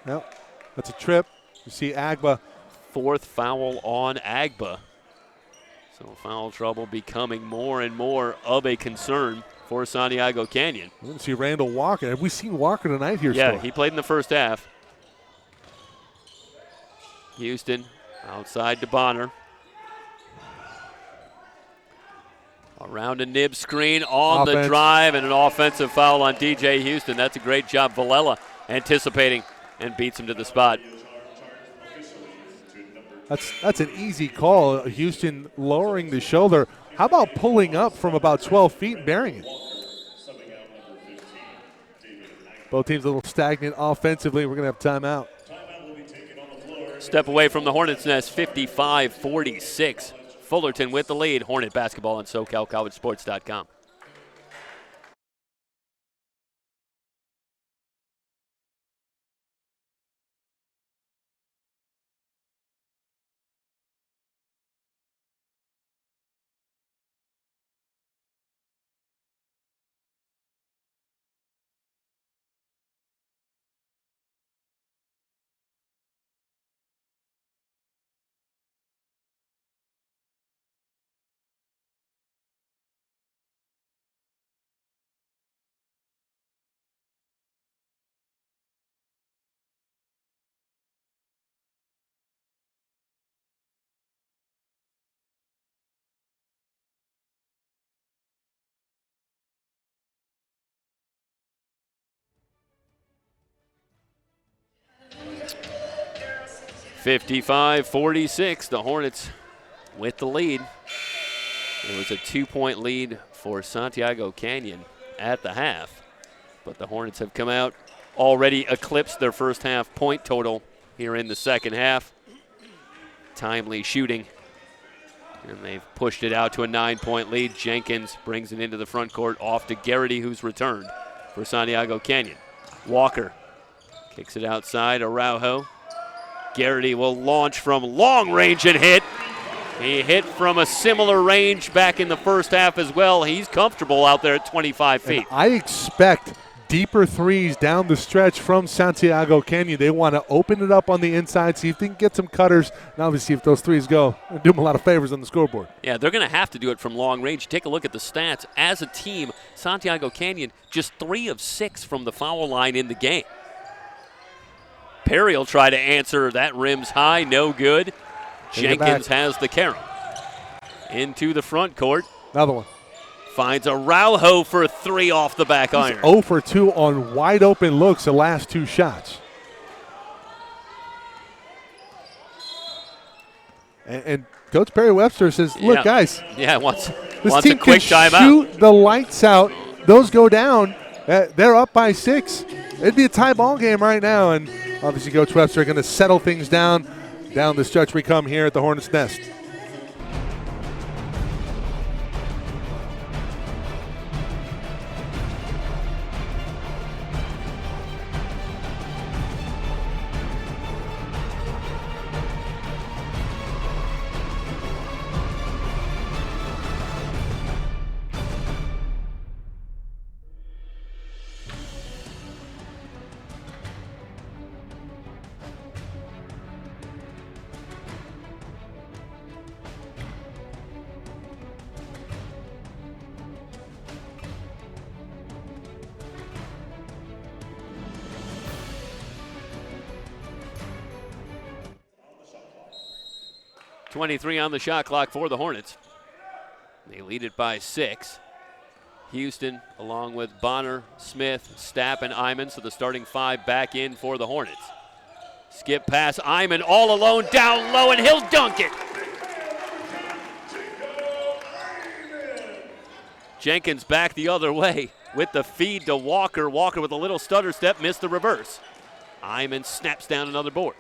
Yep, that's a trip. You see Agba. 4th foul on Agba. So foul trouble becoming more and more of a concern for Santiago Canyon. We're going to see Randall Walker. Have we seen Walker tonight here? Yeah, Score? he played in the first half. Houston outside to Bonner. Around a Nib screen on the drive, and an offensive foul on DJ Houston. That's a great job. Villela anticipating and beats him to the spot. That's an easy call. Houston lowering the shoulder. How about pulling up from about 12 feet and burying it? Both teams a little stagnant offensively. We're going to have timeout. Step away from the Hornets' nest, 55-46. Fullerton with the lead. Hornet basketball on SoCalCollegeSports.com. (55-46). The Hornets with the lead. It was a 2-point lead for Santiago Canyon at the half, but the Hornets have come out, already eclipsed their first half point total here in the second half. Timely shooting, and they've pushed it out to a 9-point lead. Jenkins brings it into the front court, off to Garrity, who's returned for Santiago Canyon. Walker kicks it outside. Araujo. Garrity will launch from long range and hit. He hit from a similar range back in the first half as well. He's comfortable out there at 25 feet. And I expect deeper threes down the stretch from Santiago Canyon. They want to open it up on the inside, see if they can get some cutters, and obviously if those threes go, it'll do them a lot of favors on the scoreboard. Yeah, they're going to have to do it from long range. Take a look at the stats. As a team, Santiago Canyon just 3 of 6 from the foul line in the game. Perry will try to answer. That rim's high, no good. Jenkins has the carry. Into the front court. Another one. Finds Araujo for 3 off the back He's iron. 0 for 2 on wide open looks the last 2 shots. And Coach Perry Webster says, look, guys. Yeah, wants this a team quick can timeout. Shoot the lights out. Those go down. They're up by 6. It'd be a tie ball game right now. And obviously Coach Webster going to settle things down. Down the stretch we come here at the Hornets' Nest. .23 on the shot clock for the Hornets. They lead it by 6. Houston, along with Bonner, Smith, Stapp, and Iman, so the starting 5 back in for the Hornets. Skip pass, Iman all alone, down low, and he'll dunk it. Jenkins back the other way with the feed to Walker. Walker with a little stutter step, missed the reverse. Iman snaps down another board.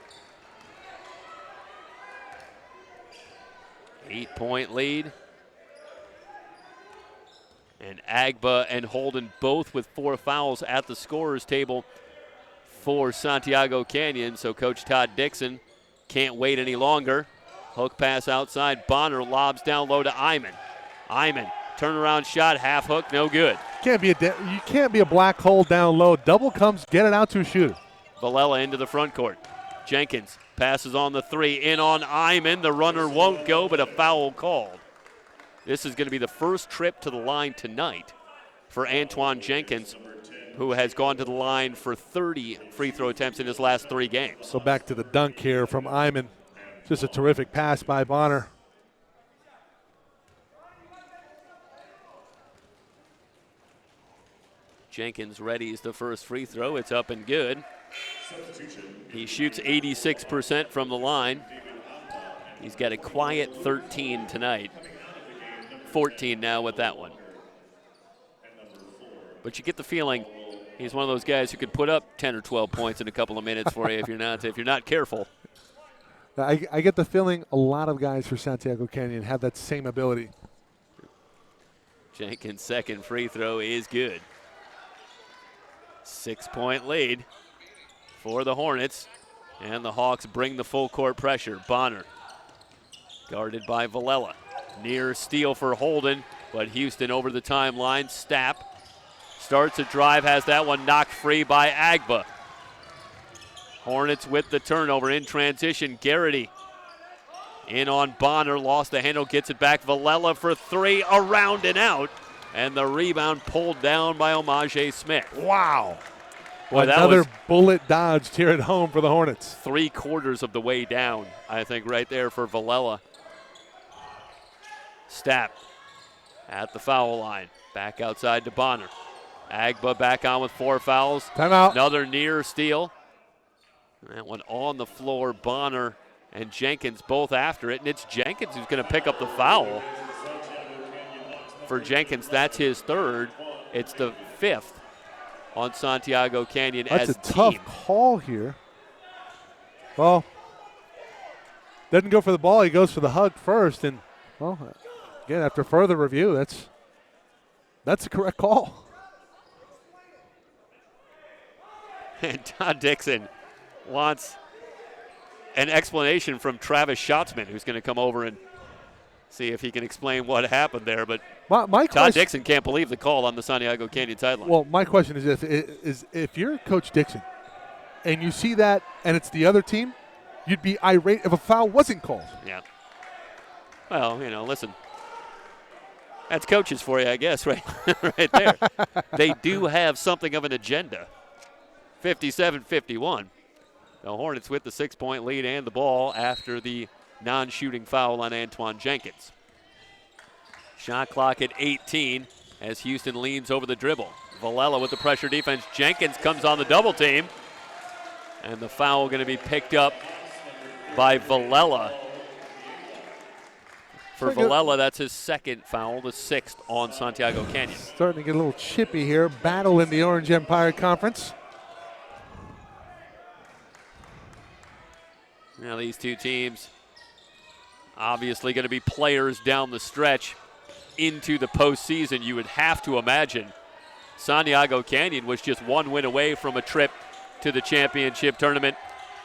8-point lead. And Agba and Holden both with 4 fouls at the scorer's table for Santiago Canyon. So Coach Todd Dixon can't wait any longer. Hook pass outside. Bonner lobs down low to Iman. Iman, turnaround shot, half hook, no good. You can't be a black hole down low. Double comes, get it out to a shooter. Villela into the front court. Jenkins passes on the 3, in on Iman. The runner won't go, but a foul called. This is going to be the first trip to the line tonight for Antoine Jenkins, who has gone to the line for 30 free throw attempts in his last 3 games. So back to the dunk here from Iman. Just a terrific pass by Bonner. Jenkins readies the first free throw. It's up and good. He shoots 86% from the line. He's got a quiet 13 tonight. 14 now with that one. But you get the feeling he's one of those guys who could put up 10 or 12 points in a couple of minutes for you if you're not careful. I get the feeling a lot of guys for Santiago Canyon have that same ability. Jenkins' second free throw is good. 6-point lead for the Hornets, and the Hawks bring the full court pressure. Bonner guarded by Villela. Near steal for Holden, but Houston over the timeline. Stapp starts a drive, has that one knocked free by Agba. Hornets with the turnover in transition. Garrity in on Bonner, lost the handle, gets it back. Villela for 3, around and out. And the rebound pulled down by Omaje Smith. Wow. Boy, another bullet dodged here at home for the Hornets. 3/4 of the way down, I think, right there for Villela. Stapp at the foul line. Back outside to Bonner. Agba back on with 4 fouls. Timeout. Another near steal. That one on the floor. Bonner and Jenkins both after it, and it's Jenkins who's going to pick up the foul. For Jenkins, that's his 3rd. It's the 5th on Santiago Canyon as a team. That's a tough call here. Well, doesn't go for the ball. He goes for the hug first, and, well, again, after further review, that's the correct call. And Todd Dixon wants an explanation from Travis Schatzman, who's going to come over and see if he can explain what happened there. But My Todd question, Dixon can't believe the call on the Santiago Canyon sideline. well, my question is if you're Coach Dixon and you see that and it's the other team, you'd be irate if a foul wasn't called. Yeah. Well, listen. That's coaches for you, I guess, right, right there. They do have something of an agenda. 57-51. The Hornets with the 6-point lead and the ball after the non-shooting foul on Antoine Jenkins. Shot clock at 18 as Houston leans over the dribble. Villela with the pressure defense. Jenkins comes on the double team. And the foul going to be picked up by Villela. For Villela, that's his second foul, the 6th on Santiago Canyon. Starting to get a little chippy here. Battle in the Orange Empire Conference. Now these two teams obviously going to be players down the stretch into the postseason. You would have to imagine Santiago Canyon was just one win away from a trip to the championship tournament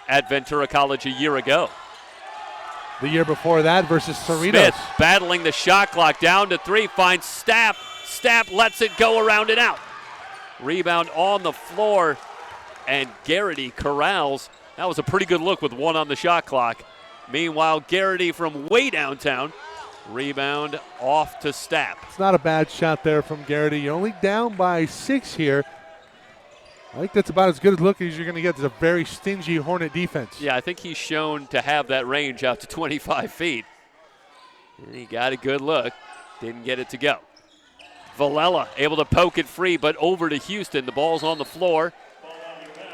at Ventura College a year ago. The year before that versus Cerritos. Smith battling the shot clock down to 3, finds Stapp. Stapp lets it go around and out. Rebound on the floor, and Garrity corrals. That was a pretty good look with 1 on the shot clock. Meanwhile, Garrity from way downtown. Rebound off to Stapp. It's not a bad shot there from Garrity. You're only down by 6 here. I think that's about as good a look as you're going to get. It's a very stingy Hornet defense. Yeah, I think he's shown to have that range out to 25 feet. And he got a good look. Didn't get it to go. Villela able to poke it free, but over to Houston. The ball's on the floor.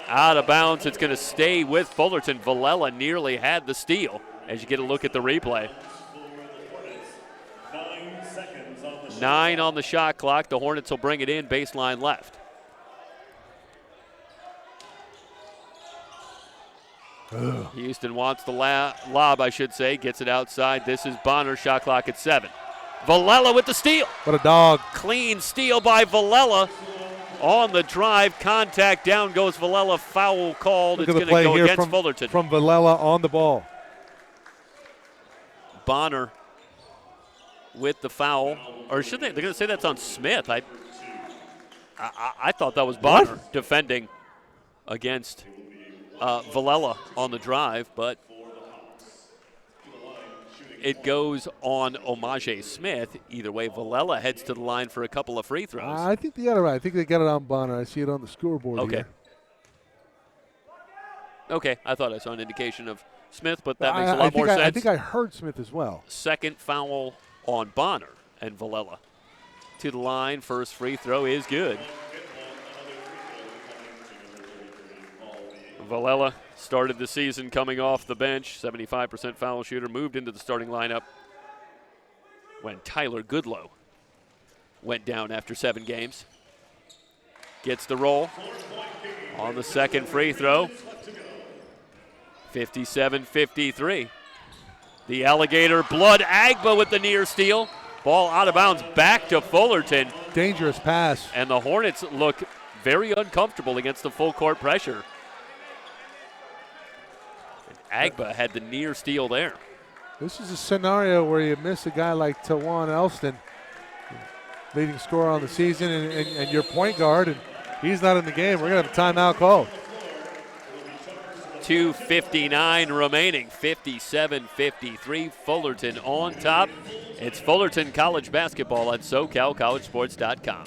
Out of bounds. It's going to stay with Fullerton. Villela nearly had the steal as you get a look at the replay. 9 on the shot clock. The Hornets will bring it in baseline left. Houston wants the lob, I should say. Gets it outside. This is Bonner. Shot clock at 7. Villela with the steal. What a dog. Clean steal by Villela. On the drive, contact, down goes Villela. Foul called. Look it's at the going to play go here against Fullerton. from Villela on the ball. Bonner with the foul. Or should they? They're going to say that's on Smith. I thought that was Bonner defending against Villela on the drive, but it goes on Omaje Smith. Either way, Villela heads to the line for a couple of free throws. I think they got it right. I think they got it on Bonner. I see it on the scoreboard here. Okay, I thought I saw an indication of Smith, but that makes a lot more sense. I think I heard Smith as well. Second foul on Bonner and Villela. To the line, first free throw is good. Villela started the season coming off the bench, 75% foul shooter, moved into the starting lineup when Tyler Goodlow went down after 7 games. Gets the roll on the second free throw. 57-53. The Alligator Blood Agba with the near steal. Ball out of bounds back to Fullerton. Dangerous pass. And the Hornets look very uncomfortable against the full court pressure. And Agba had the near steal there. This is a scenario where you miss a guy like Tawan Elston, leading scorer on the season, and your point guard, and he's not in the game. We're going to have a timeout call. 2:59 remaining, 57-53. Fullerton on top. It's Fullerton College basketball at SoCalCollegeSports.com.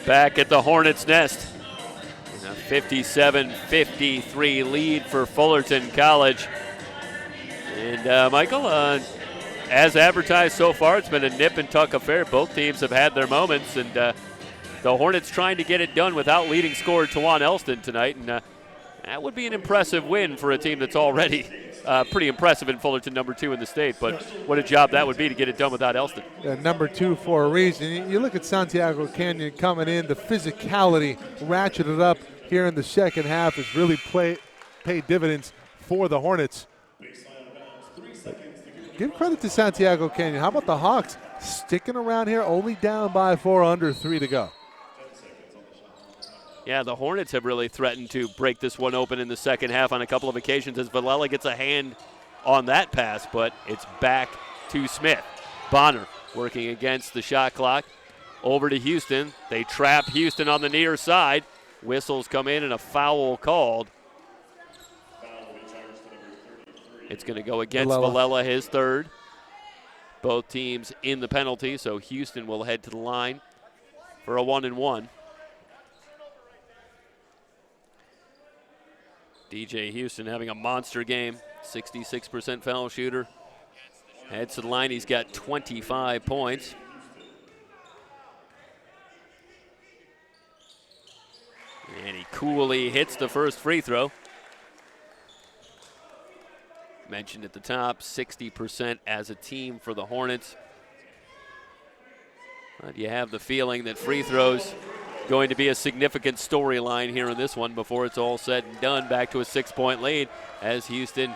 Back at the Hornets' nest. A 57-53 lead for Fullerton College. And Michael, as advertised so far, it's been a nip and tuck affair. Both teams have had their moments, and the Hornets trying to get it done without leading scorer Tawan Elston tonight. And That would be an impressive win for a team that's already pretty impressive in Fullerton, number 2 in the state. But what a job that would be to get it done without Elston. Number 2 for a reason. You look at Santiago Canyon coming in, the physicality ratcheted up here in the second half has really paid dividends for the Hornets. Give credit to Santiago Canyon. How about the Hawks sticking around here, only down by 4, under 3 to go? Yeah, the Hornets have really threatened to break this one open in the second half on a couple of occasions as Villela gets a hand on that pass, but it's back to Smith. Bonner working against the shot clock. Over to Houston. They trap Houston on the near side. Whistles come in and a foul called. It's going to go against Villela, his third. Both teams in the penalty, so Houston will head to the line for a 1-and-1. DJ Houston having a monster game, 66% foul shooter. Heads to the line, he's got 25 points. And he coolly hits the first free throw. Mentioned at the top, 60% as a team for the Hornets. But you have the feeling that free throws going to be a significant storyline here in this one before it's all said and done. Back to a 6-point lead as Houston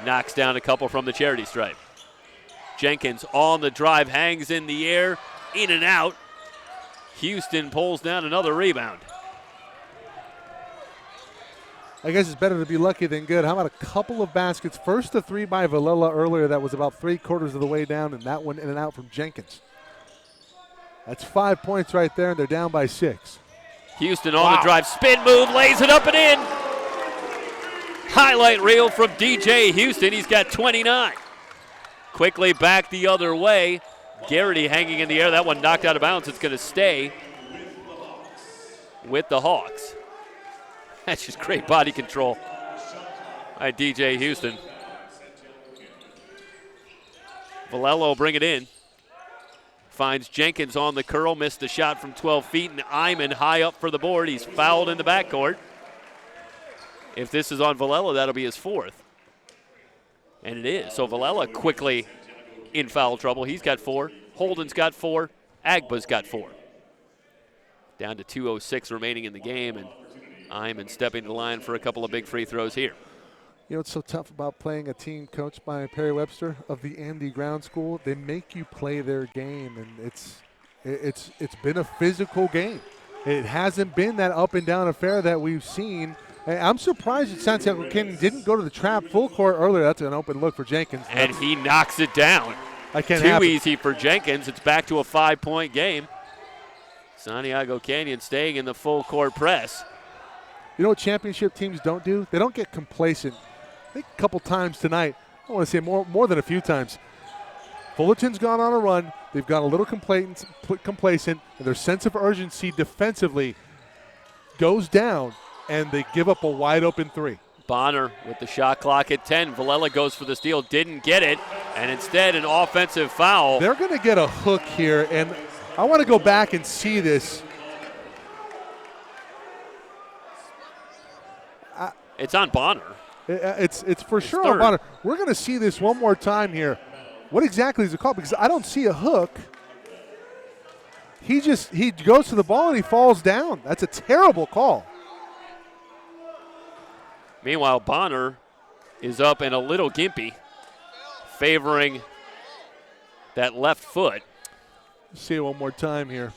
knocks down a couple from the charity stripe. Jenkins on the drive, hangs in the air, in and out. Houston pulls down another rebound. I guess it's better to be lucky than good. How about a couple of baskets? First, the 3 by Villela earlier that was about 3/4 of the way down, and that one in and out from Jenkins. That's 5 points right there, and they're down by 6. Houston on the drive, spin move, lays it up and in. Highlight reel from DJ Houston. He's got 29. Quickly back the other way. Garrity hanging in the air. That one knocked out of bounds. It's going to stay with the Hawks. That's just great body control by DJ Houston. Villela will bring it in. Finds Jenkins on the curl, missed the shot from 12 feet, and Iman high up for the board. He's fouled in the backcourt. If this is on Villela, that'll be his 4th. And it is. So Villela quickly in foul trouble. He's got 4. Holden's got 4. Agba's got 4. Down to 2:06 remaining in the game, and Iman stepping to the line for a couple of big free throws here. You know what's so tough about playing a team coached by Perry Webster of the Andy Ground School? They make you play their game, and it's been a physical game. It hasn't been that up and down affair that we've seen. I'm surprised that Santiago Canyon didn't go to the trap full court earlier. That's an open look for Jenkins. And he knocks it down. Too easy for Jenkins. It's back to a 5-point game. Santiago Canyon staying in the full court press. You know what championship teams don't do? They don't get complacent. I think a couple times tonight, I want to say more than a few times, Fullerton's gone on a run. They've got a little complacent, and their sense of urgency defensively goes down, and they give up a wide-open 3. Bonner with the shot clock at 10. Villela goes for the steal, didn't get it, and instead an offensive foul. They're going to get a hook here, and I want to go back and see this. It's on Bonner. It's for sure on Bonner. We're going to see this one more time here. What exactly is it called? Because I don't see a hook. He goes to the ball and he falls down. That's a terrible call. Meanwhile, Bonner is up and a little gimpy, favoring that left foot. See it one more time here.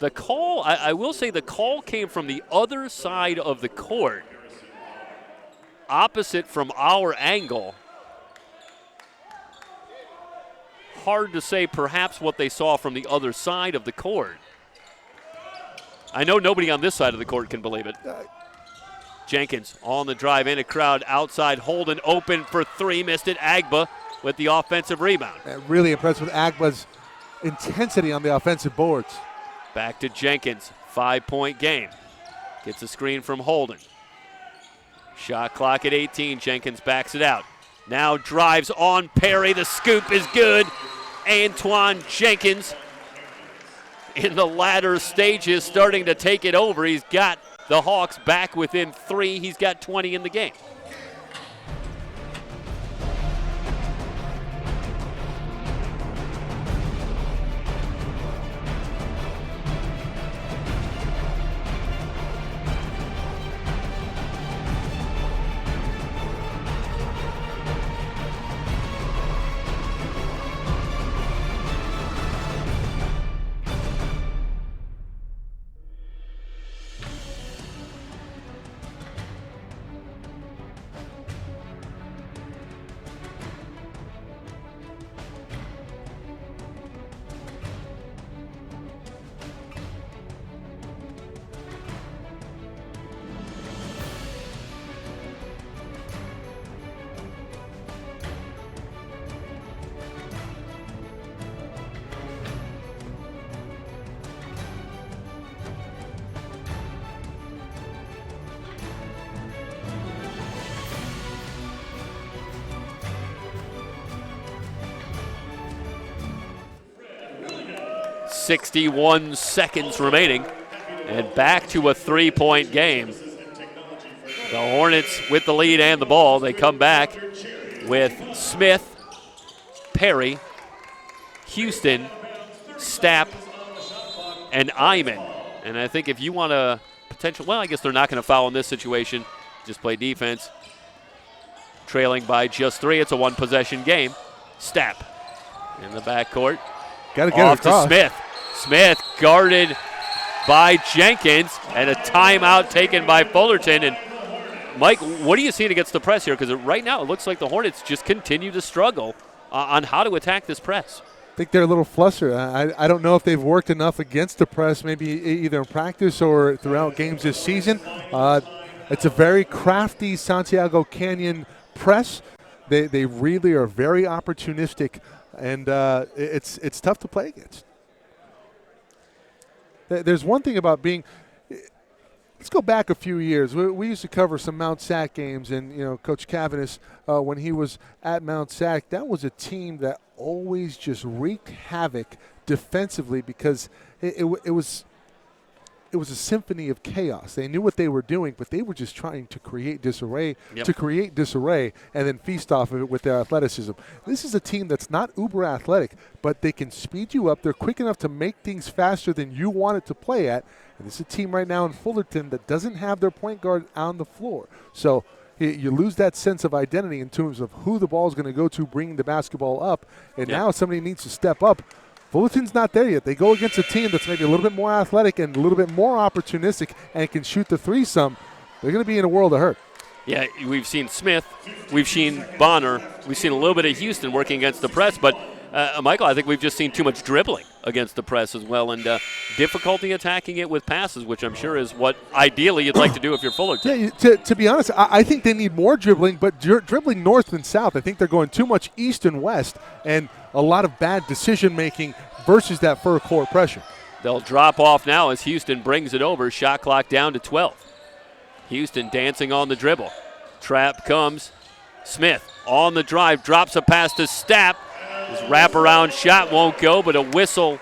The call, I will say the call came from the other side of the court, opposite from our angle. Hard to say perhaps what they saw from the other side of the court. I know nobody on this side of the court can believe it. Jenkins on the drive in a crowd outside. Holden open for 3, missed it. Agba with the offensive rebound. Really impressed with Agba's intensity on the offensive boards. Back to Jenkins, 5-point game. Gets a screen from Holden. Shot clock at 18, Jenkins backs it out. Now drives on Perry, the scoop is good. Antoine Jenkins in the latter stages, starting to take it over. He's got the Hawks back within 3. He's got 20 in the game. .61 seconds remaining, and back to a 3-point game. The Hornets with the lead and the ball. They come back with Smith, Perry, Houston, Stapp, and Iman. And I think if you want a potential, well, I guess they're not going to foul in this situation. Just play defense. Trailing by just 3. It's a one-possession game. Stapp in the backcourt. Got to get off it across. to Smith. Smith guarded by Jenkins, and a timeout taken by Fullerton. And Mike, what are you seeing against the press here? Because right now it looks like the Hornets just continue to struggle on how to attack this press. I think they're a little flustered. I don't know if they've worked enough against the press, maybe either in practice or throughout games this season. It's a very crafty Santiago Canyon press. They really are very opportunistic, and it's tough to play against. There's one thing about being – let's go back a few years. We used to cover some Mount Sac games, and, Coach Cavanis, when he was at Mount Sac, that was a team that always just wreaked havoc defensively because it was a symphony of chaos. They knew what they were doing, but they were just trying to create disarray, and then feast off of it with their athleticism. This is a team that's not uber athletic, but they can speed you up. They're quick enough to make things faster than you want it to play at. And this is a team right now in Fullerton that doesn't have their point guard on the floor. So you lose that sense of identity in terms of who the ball is going to go to bringing the basketball up. And now somebody needs to step up. Fullerton's not there yet. They go against a team that's maybe a little bit more athletic and a little bit more opportunistic and can shoot the three some. They're going to be in a world of hurt. Yeah, we've seen Smith, we've seen Bonner, we've seen a little bit of Houston working against the press, but Michael, I think we've just seen too much dribbling against the press as well, and difficulty attacking it with passes, which I'm sure is what ideally you'd like to do if you're Fullerton. Yeah, to be honest, I think they need more dribbling, but dribbling north and south. I think they're going too much east and west, and a lot of bad decision-making versus that fur court pressure. They'll drop off now as Houston brings it over. Shot clock down to 12. Houston dancing on the dribble. Trap comes. Smith on the drive, drops a pass to Stapp. His wraparound shot won't go, but a whistle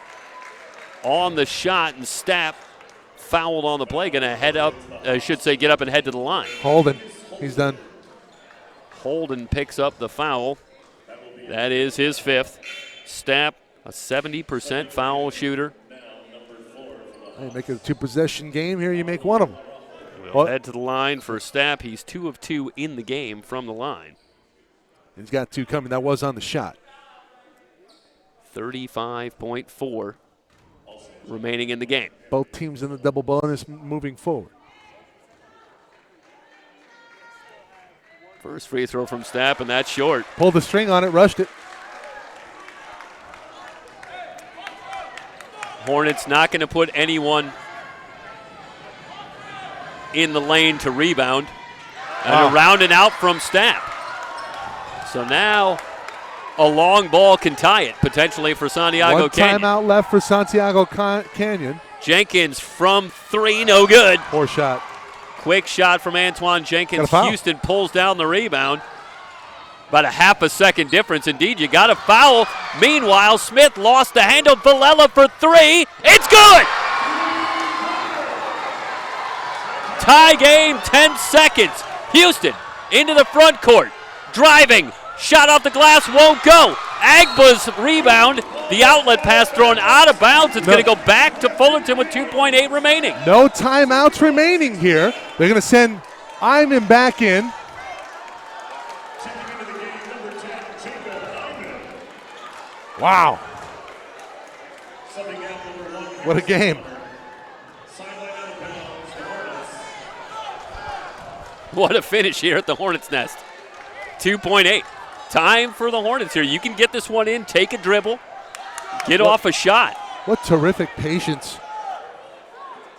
on the shot, and Stapp fouled on the play. Going to head up, get up and head to the line. Holden, he's done. Holden picks up the foul. That is his 5th. Stapp, a 70% foul shooter. Hey, make it a two-possession game here. You make one of them. We'll head to the line for Stapp. He's 2 of 2 in the game from the line. He's got 2 coming. That was on the shot. 35.4 remaining in the game. Both teams in the double bonus moving forward. First free throw from Stapp, and that's short. Pulled the string on it, rushed it. Hornets not going to put anyone in the lane to rebound. And around and out from Stapp. So now a long ball can tie it, potentially for Santiago Canyon. One timeout left for Santiago Canyon. Jenkins from 3, no good. Poor shot. Quick shot from Antoine Jenkins. Houston pulls down the rebound. About a half a second difference. Indeed, you got a foul. Meanwhile, Smith lost the handle. Villela for three. It's good! Tie game, 10 seconds. Houston into the front court. Driving. Shot off the glass, won't go. Agba's rebound. The outlet pass thrown out of bounds. It's going to go back to Fullerton with 2.8 remaining. No timeouts remaining here. They're going to send Iman back in. Wow. What a game. What a finish here at the Hornets' Nest. 2.8. Time for the Hornets here. You can get this one in, take a dribble, get off a shot. What terrific patience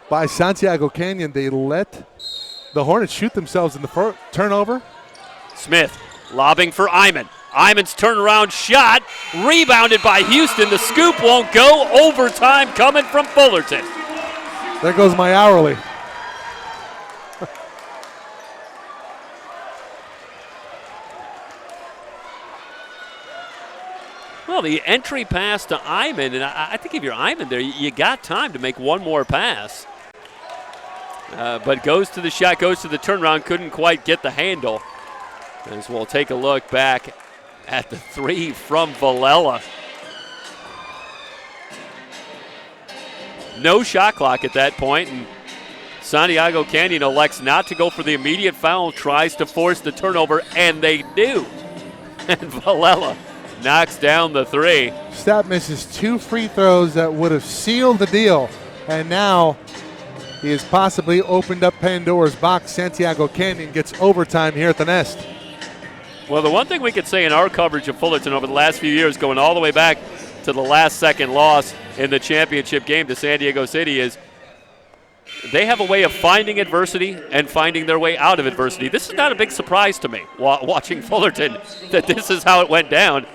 by Santiago Canyon. They let the Hornets shoot themselves in the first turnover. Smith lobbing for Iman. Iman's turnaround shot, rebounded by Houston. The scoop won't go. Overtime coming from Fullerton. There goes my hourly. Well, the entry pass to Iman, and I think if you're Iman there, you got time to make one more pass. But goes to the shot, goes to the turnaround, couldn't quite get the handle. As we'll take a look back at the three from Villela. No shot clock at that point, and Santiago Canyon elects not to go for the immediate foul, tries to force the turnover, and they do. And Villela knocks down the three. Stapp misses 2 free throws that would have sealed the deal, and now he has possibly opened up Pandora's box. Santiago Canyon gets overtime here at the Nest. Well, the one thing we could say in our coverage of Fullerton over the last few years, going all the way back to the last second loss in the championship game to San Diego City, is they have a way of finding adversity and finding their way out of adversity. This is not a big surprise to me watching Fullerton that this is how it went down.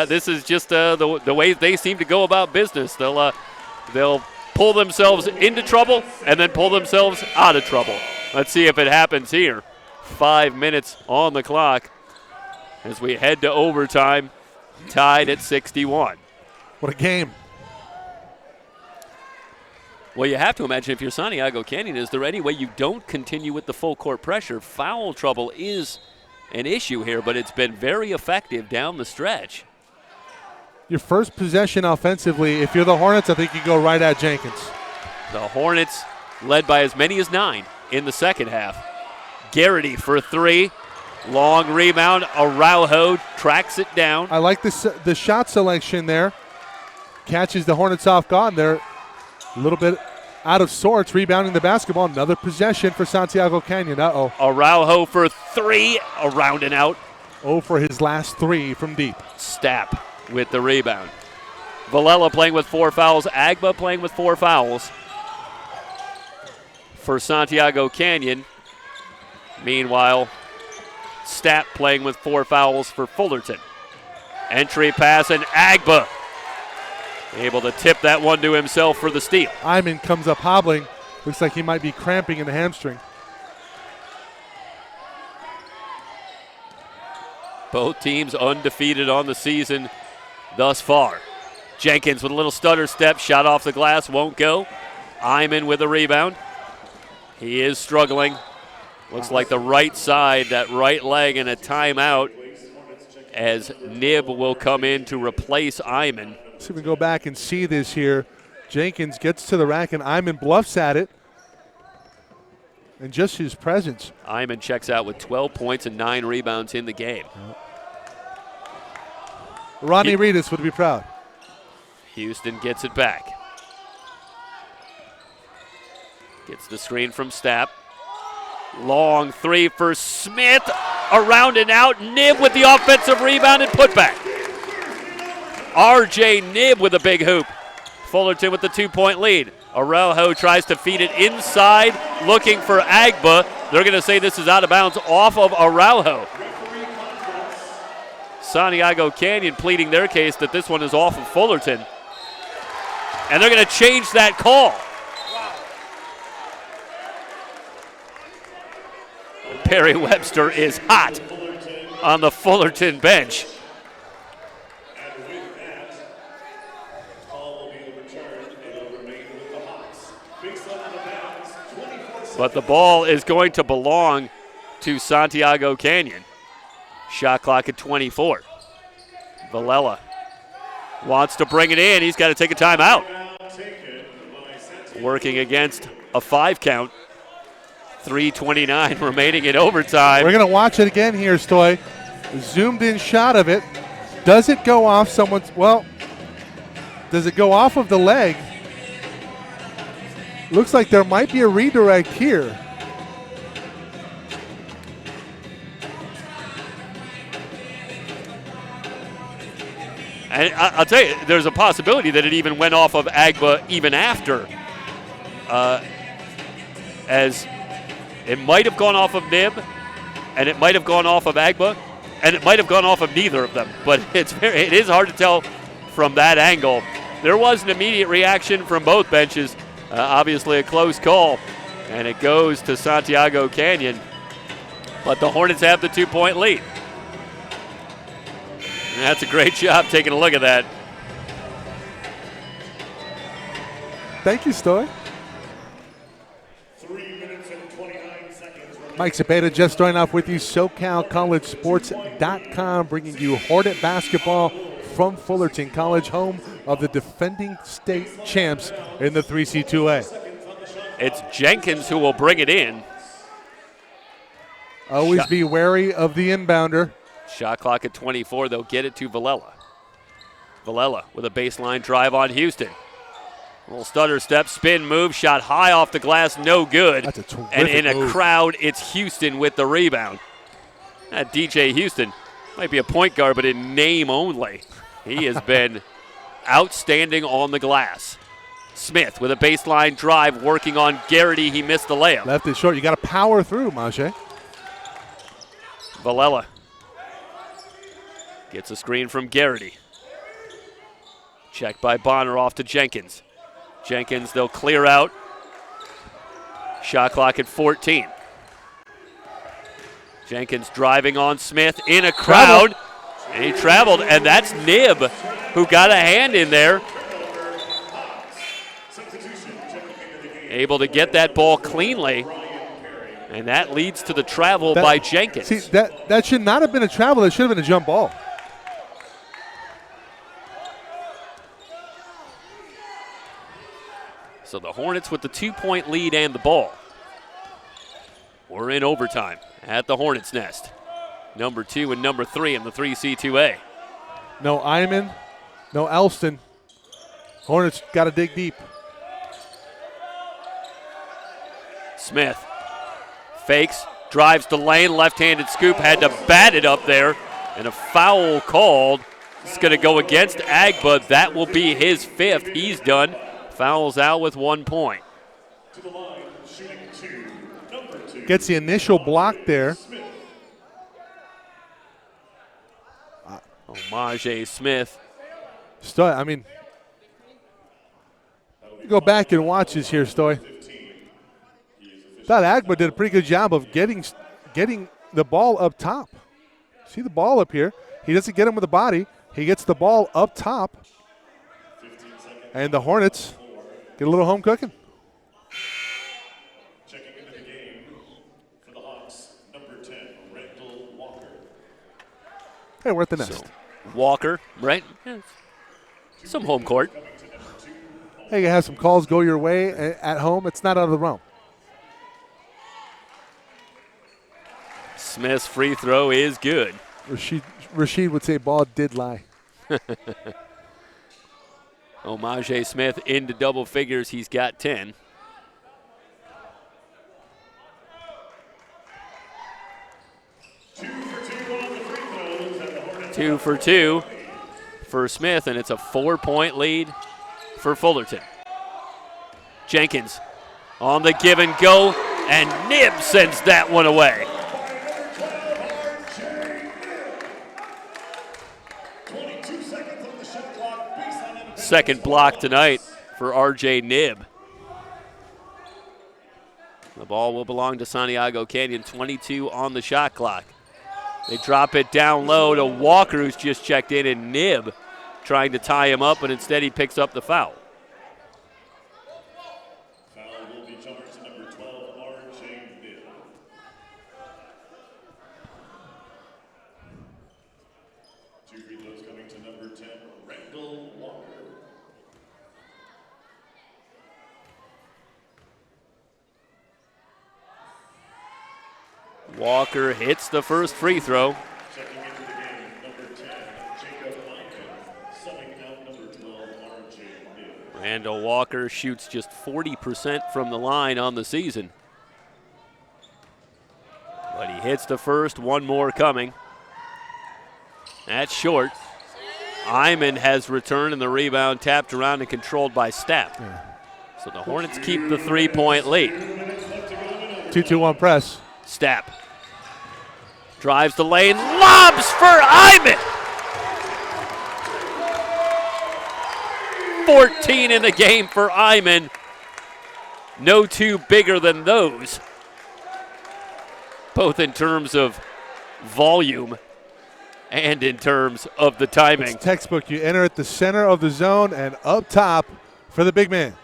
This is just the way they seem to go about business. They'll pull themselves into trouble and then pull themselves out of trouble. Let's see if it happens here. 5 minutes on the clock as we head to overtime, tied at 61. What a game. Well, you have to imagine if you're Santiago Canyon, is there any way you don't continue with the full court pressure? Foul trouble is an issue here, but it's been very effective down the stretch. Your first possession offensively, if you're the Hornets, I think you go right at Jenkins. The Hornets led by as many as 9 in the second half. Garrity for three. Long rebound. Araujo tracks it down. I like the shot selection there. Catches the Hornets off guard. They're a little bit out of sorts, rebounding the basketball. Another possession for Santiago Canyon. Uh-oh. Araujo for three. Around and out. Oh, for his last 3 from deep. Stapp with the rebound. Villela playing with 4 fouls. Agba playing with 4 fouls for Santiago Canyon. Meanwhile, Stapp playing with 4 fouls for Fullerton. Entry pass, and Agba able to tip that one to himself for the steal. Iman comes up hobbling. Looks like he might be cramping in the hamstring. Both teams undefeated on the season thus far. Jenkins with a little stutter step, shot off the glass, won't go. Iman with a rebound. He is struggling. Looks like the right side, that right leg, and a timeout as Nib will come in to replace Iman. Let's see if we can go back and see this here. Jenkins gets to the rack and Iman bluffs at it. And just his presence. Iman checks out with 12 points and 9 rebounds in the game. Ronnie Reedus would be proud. Houston gets it back. Gets the screen from Stapp. Long three for Smith. Around and out. Nib with the offensive rebound and putback. R.J. Nib with a big hoop. Fullerton with the 2-point lead. Araujo tries to feed it inside, looking for Agba. They're going to say this is out of bounds off of Araujo. Santiago Canyon pleading their case that this one is off of Fullerton. And they're going to change that call. Perry Webster is hot. on the Fullerton bench. And with that, ball will be overturned and it'll remain with the Hawks. Big slap on the bounce, 24 seconds. But the ball is going to belong to Santiago Canyon. Shot clock at 24. Villela wants to bring it in. He's got to take a timeout. Working against a 5 count. 3:29 remaining in overtime. We're going to watch it again here, Stoy. Zoomed in shot of it. Does it go off someone's, well, does it go off of the leg? Looks like there might be a redirect here. And I'll tell you, there's a possibility that it even went off of Agba even after. As it might have gone off of Nib, and it might have gone off of Agba, and it might have gone off of neither of them. But it is hard to tell from that angle. There was an immediate reaction from both benches. Obviously a close call, and it goes to Santiago Canyon. But the Hornets have the 2-point lead. And that's a great job taking a look at that. Thank you, Stoy. 3 minutes and 29 seconds. Mike Cepeda just joining off with you, SoCalCollegeSports.com, bringing you Hornet basketball from Fullerton College, home of the defending state champs in the 3C2A. It's Jenkins who will bring it in. Always be wary of the inbounder. Shot clock at 24. They'll get it to Villela. Villela with a baseline drive on Houston. A little stutter step, spin move, shot high off the glass, no good. That's a terrific and in a move. crowd, it's Houston with the rebound. That DJ Houston might be a point guard, but in name only. He has been outstanding on the glass. Smith with a baseline drive, working on Garrity. He missed the layup. Left it short. You got to power through, Maje. Villela gets a screen from Garrity. Checked by Bonner off to Jenkins. Jenkins, they'll clear out. Shot clock at 14. Jenkins driving on Smith in a crowd. And he traveled, and that's Nib who got a hand in there. Able to get that ball cleanly. And that leads to the travel by Jenkins. See, that should not have been a travel. It should have been a jump ball. So the Hornets with the 2-point lead and the ball. We're in overtime at the Hornets' nest. Number 2 and number 3 in the 3C2A. No Iman, no Elston. Hornets got to dig deep. Smith fakes, drives the lane, left-handed scoop, had to bat it up there, and a foul called. It's going to go against Agba. That will be his 5th. He's done. Fouls out with 1 point. To the line, shooting 2, number 2. Gets the initial block there. Omaje Smith. Stoy, I mean, go back and watch this here, Stoy. Thought Agba did a pretty good job of getting the ball up top. See the ball up here? He doesn't get him with the body. He gets the ball up top. And the Hornets get a little home cooking. Checking into the game for the Hawks, number 10, Randall Walker. Hey, we're at the nest. So, Walker, right? Yeah. Some home court. Hey, you have some calls go your way at home. It's not out of the realm. Smith's free throw is good. Rashid would say ball did lie. Omaje Smith into double figures. He's got 10. Two for two for Smith, and it's a 4-point lead for Fullerton. Jenkins on the give and go, and Nib sends that one away. Second block tonight for RJ Nib. The ball will belong to Santiago Canyon, 22 on the shot clock. They drop it down low to Walker, who's just checked in, and Nib trying to tie him up, but instead he picks up the foul. Foul will be charged to number 12, R.J. Nib. Two free throws coming to number 10, Randall Walker. Walker hits the first free throw. Checking into the game, number 10, Jacob Lyman. Subbing out number 12, R.J. Nib. Randall Walker shoots just 40% from the line on the season. But he hits the first, one more coming. That's short. Iman has returned and the rebound tapped around and controlled by Stapp. Yeah. So the Hornets keep the 3-point lead. 2-2-1 press. Stapp drives the lane, lobs for Iman. 14 in the game for Iman. No two bigger than those, both in terms of volume and in terms of the timing. It's textbook. You enter at the center of the zone and up top for the big man.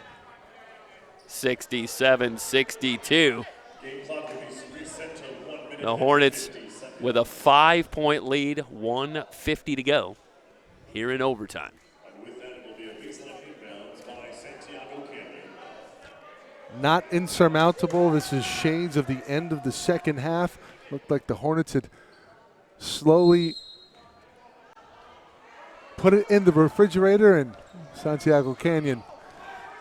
67-62. The Hornets with a 5-point lead, 1:50 to go here in overtime. And with that, it will be a baseline inbounds by Santiago Canyon. Not insurmountable. This is shades of the end of the second half. Looked like the Hornets had slowly put it in the refrigerator, and Santiago Canyon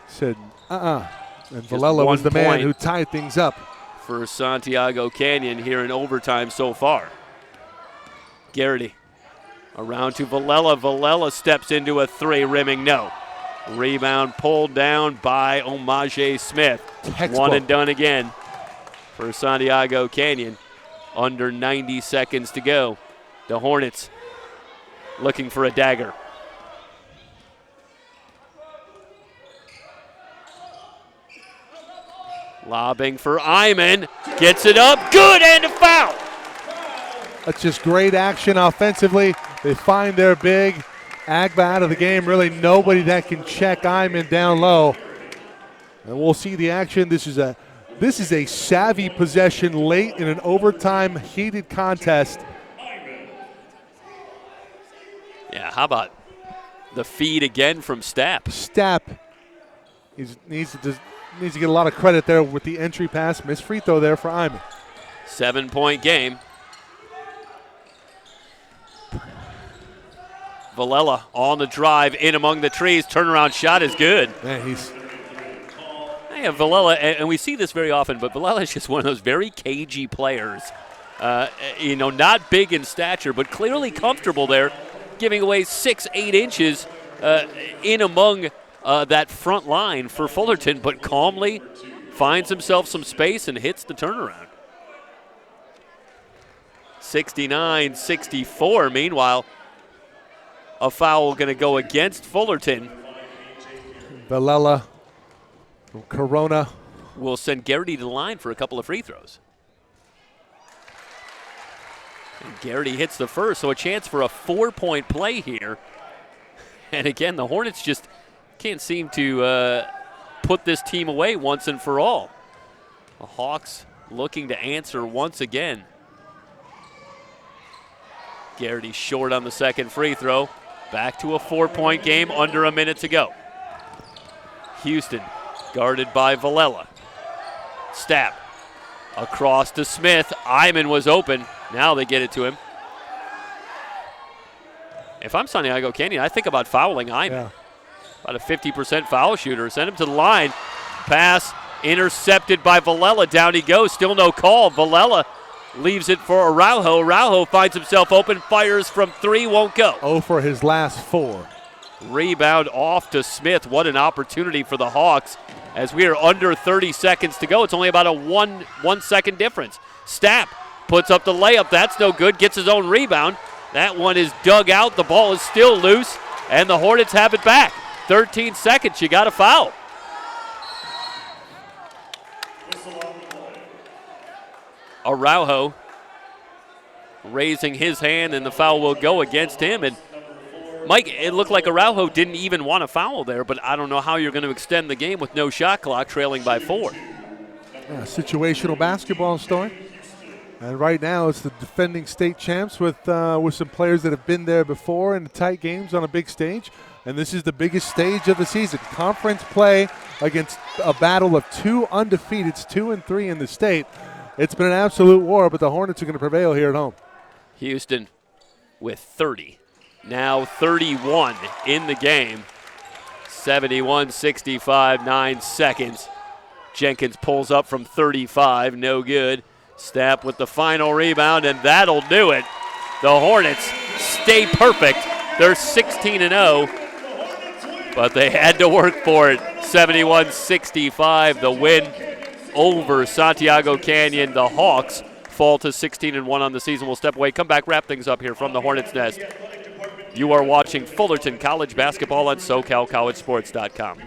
said, And Villela was the man who tied things up. For Santiago Canyon here in overtime so far. Garrity around to Villela. Villela steps into a three, rimming no. Rebound pulled down by Omaje Smith. Textbook. One and done again for Santiago Canyon. Under 90 seconds to go. The Hornets looking for a dagger. Lobbing for Iman. Gets it up. Good, and a foul. That's just great action offensively. They find their big. Agba out of the game. Really nobody that can check Iman down low. And we'll see the action. This is a savvy possession late in an overtime heated contest. Yeah, how about the feed again from Stapp? Stapp needs to get a lot of credit there with the entry pass. Missed free throw there for Iman. 7-point game. Villela on the drive, in among the trees. Turnaround shot is good. Man, Yeah, Villela, and we see this very often, but Villela is just one of those very cagey players. Not big in stature, but clearly comfortable there, giving away 6-8 inches in among that front line for Fullerton, but calmly finds himself some space and hits the turnaround. 69-64. Meanwhile, a foul going to go against Fullerton. Villela from Corona will send Garrity to the line for a couple of free throws. And Garrity hits the first, so a chance for a 4-point play here. And again, the Hornets just can't seem to put this team away once and for all. The Hawks looking to answer once again. Garrity short on the second free throw. Back to a 4-point game, under a minute to go. Houston guarded by Villela. Stapp across to Smith. Iman was open. Now they get it to him. If I'm Santiago Canyon, I think about fouling Iman. Yeah. About a 50% foul shooter. Send him to the line. Pass intercepted by Villela. Down he goes. Still no call. Villela leaves it for Araujo. Araujo finds himself open. Fires from three. Won't go. 0 for his last 4. Rebound off to Smith. What an opportunity for the Hawks as we are under 30 seconds to go. It's only about a 1 second difference. Stapp puts up the layup. That's no good. Gets his own rebound. That one is dug out. The ball is still loose, and the Hornets have it back. 13 seconds. You got a foul. Araujo raising his hand, and the foul will go against him. And Mike, it looked like Araujo didn't even want to foul there, but I don't know how you're going to extend the game with no shot clock, trailing by 4. Yeah, situational basketball story. And right now it's the defending state champs with some players that have been there before in tight games on a big stage. And this is the biggest stage of the season. Conference play against a battle of 2 undefeateds, 2-3 in the state. It's been an absolute war, but the Hornets are going to prevail here at home. Houston with 30. Now 31 in the game. 71-65, 9 seconds. Jenkins pulls up from 35, no good. Stapp with the final rebound, and that'll do it. The Hornets stay perfect. They're 16-0, but they had to work for it. 71-65, the win over Santiago Canyon. The Hawks fall to 16-1 on the season. We'll step away, come back, wrap things up here from the Hornets Nest. You are watching Fullerton College basketball on SoCalCollegeSports.com.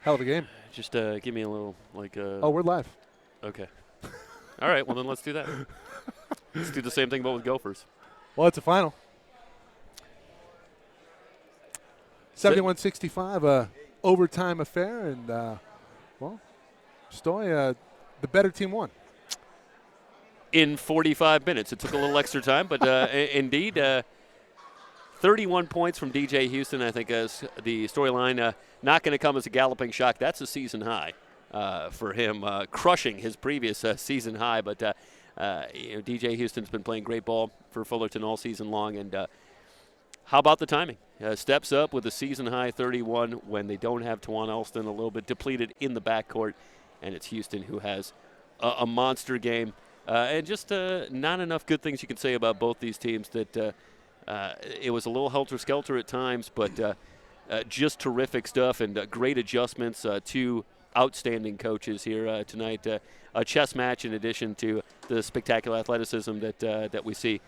Hell of a game. Just give me a little, Oh, we're live. Okay. All right, well, then let's do that. Let's do the same thing, but with Gophers. Well, it's a final. 71-65, overtime affair, and, Stoy, the better team won. In 45 minutes. It took a little extra time, but indeed, 31 points from DJ Houston, I think, as the storyline. Not going to come as a galloping shock. That's a season high for him, crushing his previous season high. But DJ Houston's been playing great ball for Fullerton all season long, and how about the timing? Steps up with a season-high 31 when they don't have Tawan Elston, a little bit depleted in the backcourt, and it's Houston who has a monster game. And just not enough good things you can say about both these teams. That it was a little helter-skelter at times, but just terrific stuff and great adjustments. Two outstanding coaches here tonight. A chess match in addition to the spectacular athleticism that we see.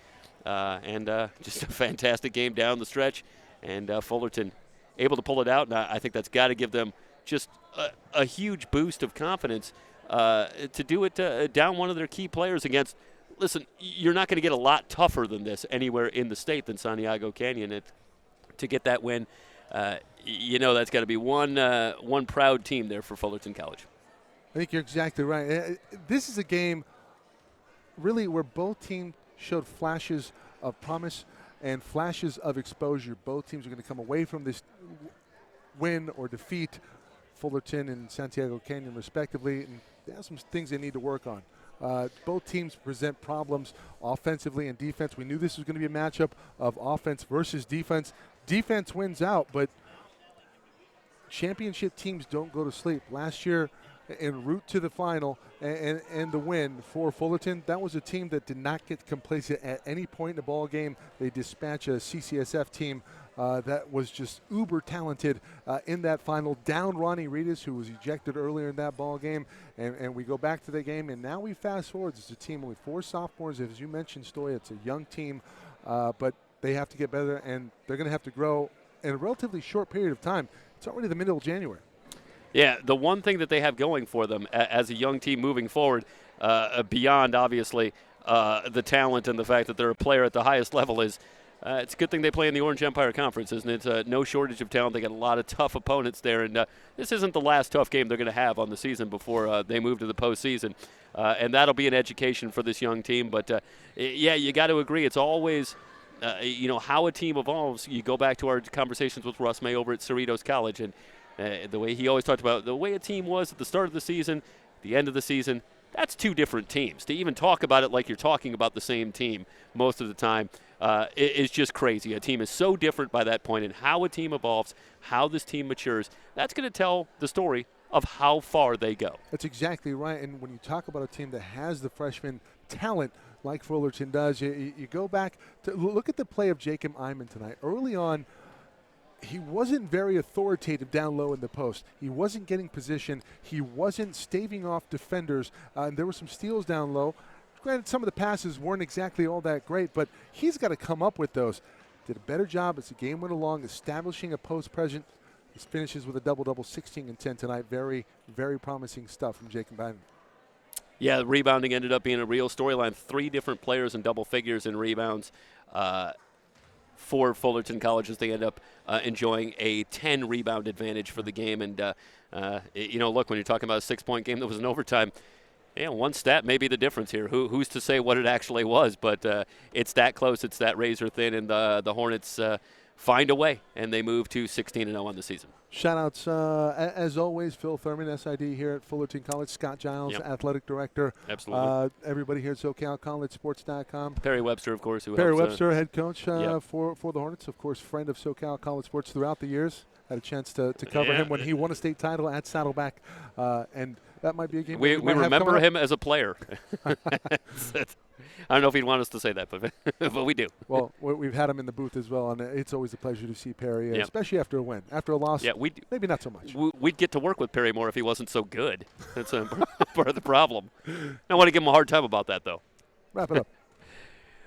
And just a fantastic game down the stretch. And Fullerton able to pull it out. And I think that's got to give them just a huge boost of confidence to do it down one of their key players against. Listen, you're not going to get a lot tougher than this anywhere in the state than Santiago Canyon. To get that win, that's got to be one proud team there for Fullerton College. I think you're exactly right. This is a game really where both teams showed flashes of promise and flashes of exposure. Both teams are going to come away from this win or defeat, Fullerton and Santiago Canyon respectively, and they have some things they need to work on. Both teams present problems offensively and defense. We knew this was going to be a matchup of offense versus defense. Defense wins out, but championship teams don't go to sleep. Last year, en route to the final and the win for Fullerton, that was a team that did not get complacent at any point in the ball game. They dispatched a CCSF team that was just uber talented in that final, down Ronnie Reedus, who was ejected earlier in that ball game. And we go back to the game, and now we fast forward. It's a team with 4 sophomores. As you mentioned, Stoy, it's a young team, but they have to get better, and they're going to have to grow in a relatively short period of time. It's already the middle of January. Yeah, the one thing that they have going for them as a young team moving forward, beyond obviously the talent and the fact that they're a player at the highest level, is it's a good thing they play in the Orange Empire Conference, isn't it? No shortage of talent. They got a lot of tough opponents there, and this isn't the last tough game they're going to have on the season before they move to the postseason, and that'll be an education for this young team. But yeah, you got to agree, it's always. How a team evolves. You go back to our conversations with Russ May over at Cerritos College, and the way he always talked about the way a team was at the start of the season, the end of the season, that's 2 different teams. To even talk about it like you're talking about the same team most of the time is just crazy. A team is so different by that point, and how a team evolves, how this team matures, that's going to tell the story of how far they go. That's exactly right. And when you talk about a team that has the freshman talent like Fullerton does, you go back to look at the play of Jacob Iman tonight. Early on, he wasn't very authoritative down low in the post. He wasn't getting position. He wasn't staving off defenders. And there were some steals down low. Granted, some of the passes weren't exactly all that great, but he's got to come up with those. Did a better job as the game went along, establishing a post presence. He finishes with a double-double, 16 and 10 tonight. Very, very promising stuff from Jacob Iman. Yeah, rebounding ended up being a real storyline. 3 different players in double figures in rebounds for Fullerton College as they end up enjoying a 10 rebound advantage for the game. And, look, when you're talking about a 6-point game that was in overtime, one stat may be the difference here. Who's to say what it actually was? But it's that close. It's that razor thin. And the Hornets find a way, and they move to 16-0 on the season. Shout-outs, as always, Phil Thurman, SID here at Fullerton College, Scott Giles, Athletic Director. Absolutely. Everybody here at SoCalCollegeSports.com. Perry Webster, of course, Perry Webster, head coach for the Hornets, of course, friend of SoCal College Sports throughout the years. Had a chance to cover him when he won a state title at Saddleback, and that might be a game we remember him as a player. I don't know if he'd want us to say that, but we do. Well, we've had him in the booth as well, and it's always a pleasure to see Perry, especially after a win. After a loss, maybe not so much. We'd get to work with Perry more if he wasn't so good. That's part of the problem. I want to give him a hard time about that, though. Wrap it up.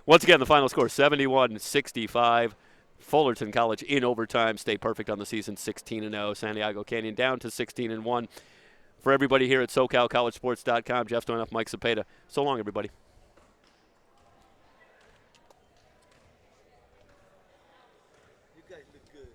Once again, the final score, 71-65. Fullerton College in overtime stayed perfect on the season, 16-0. Santiago Canyon down to 16-1. For everybody here at SoCalCollegeSports.com, Jeff Stoynoff, Mike Cepeda. So long, everybody. You guys look good.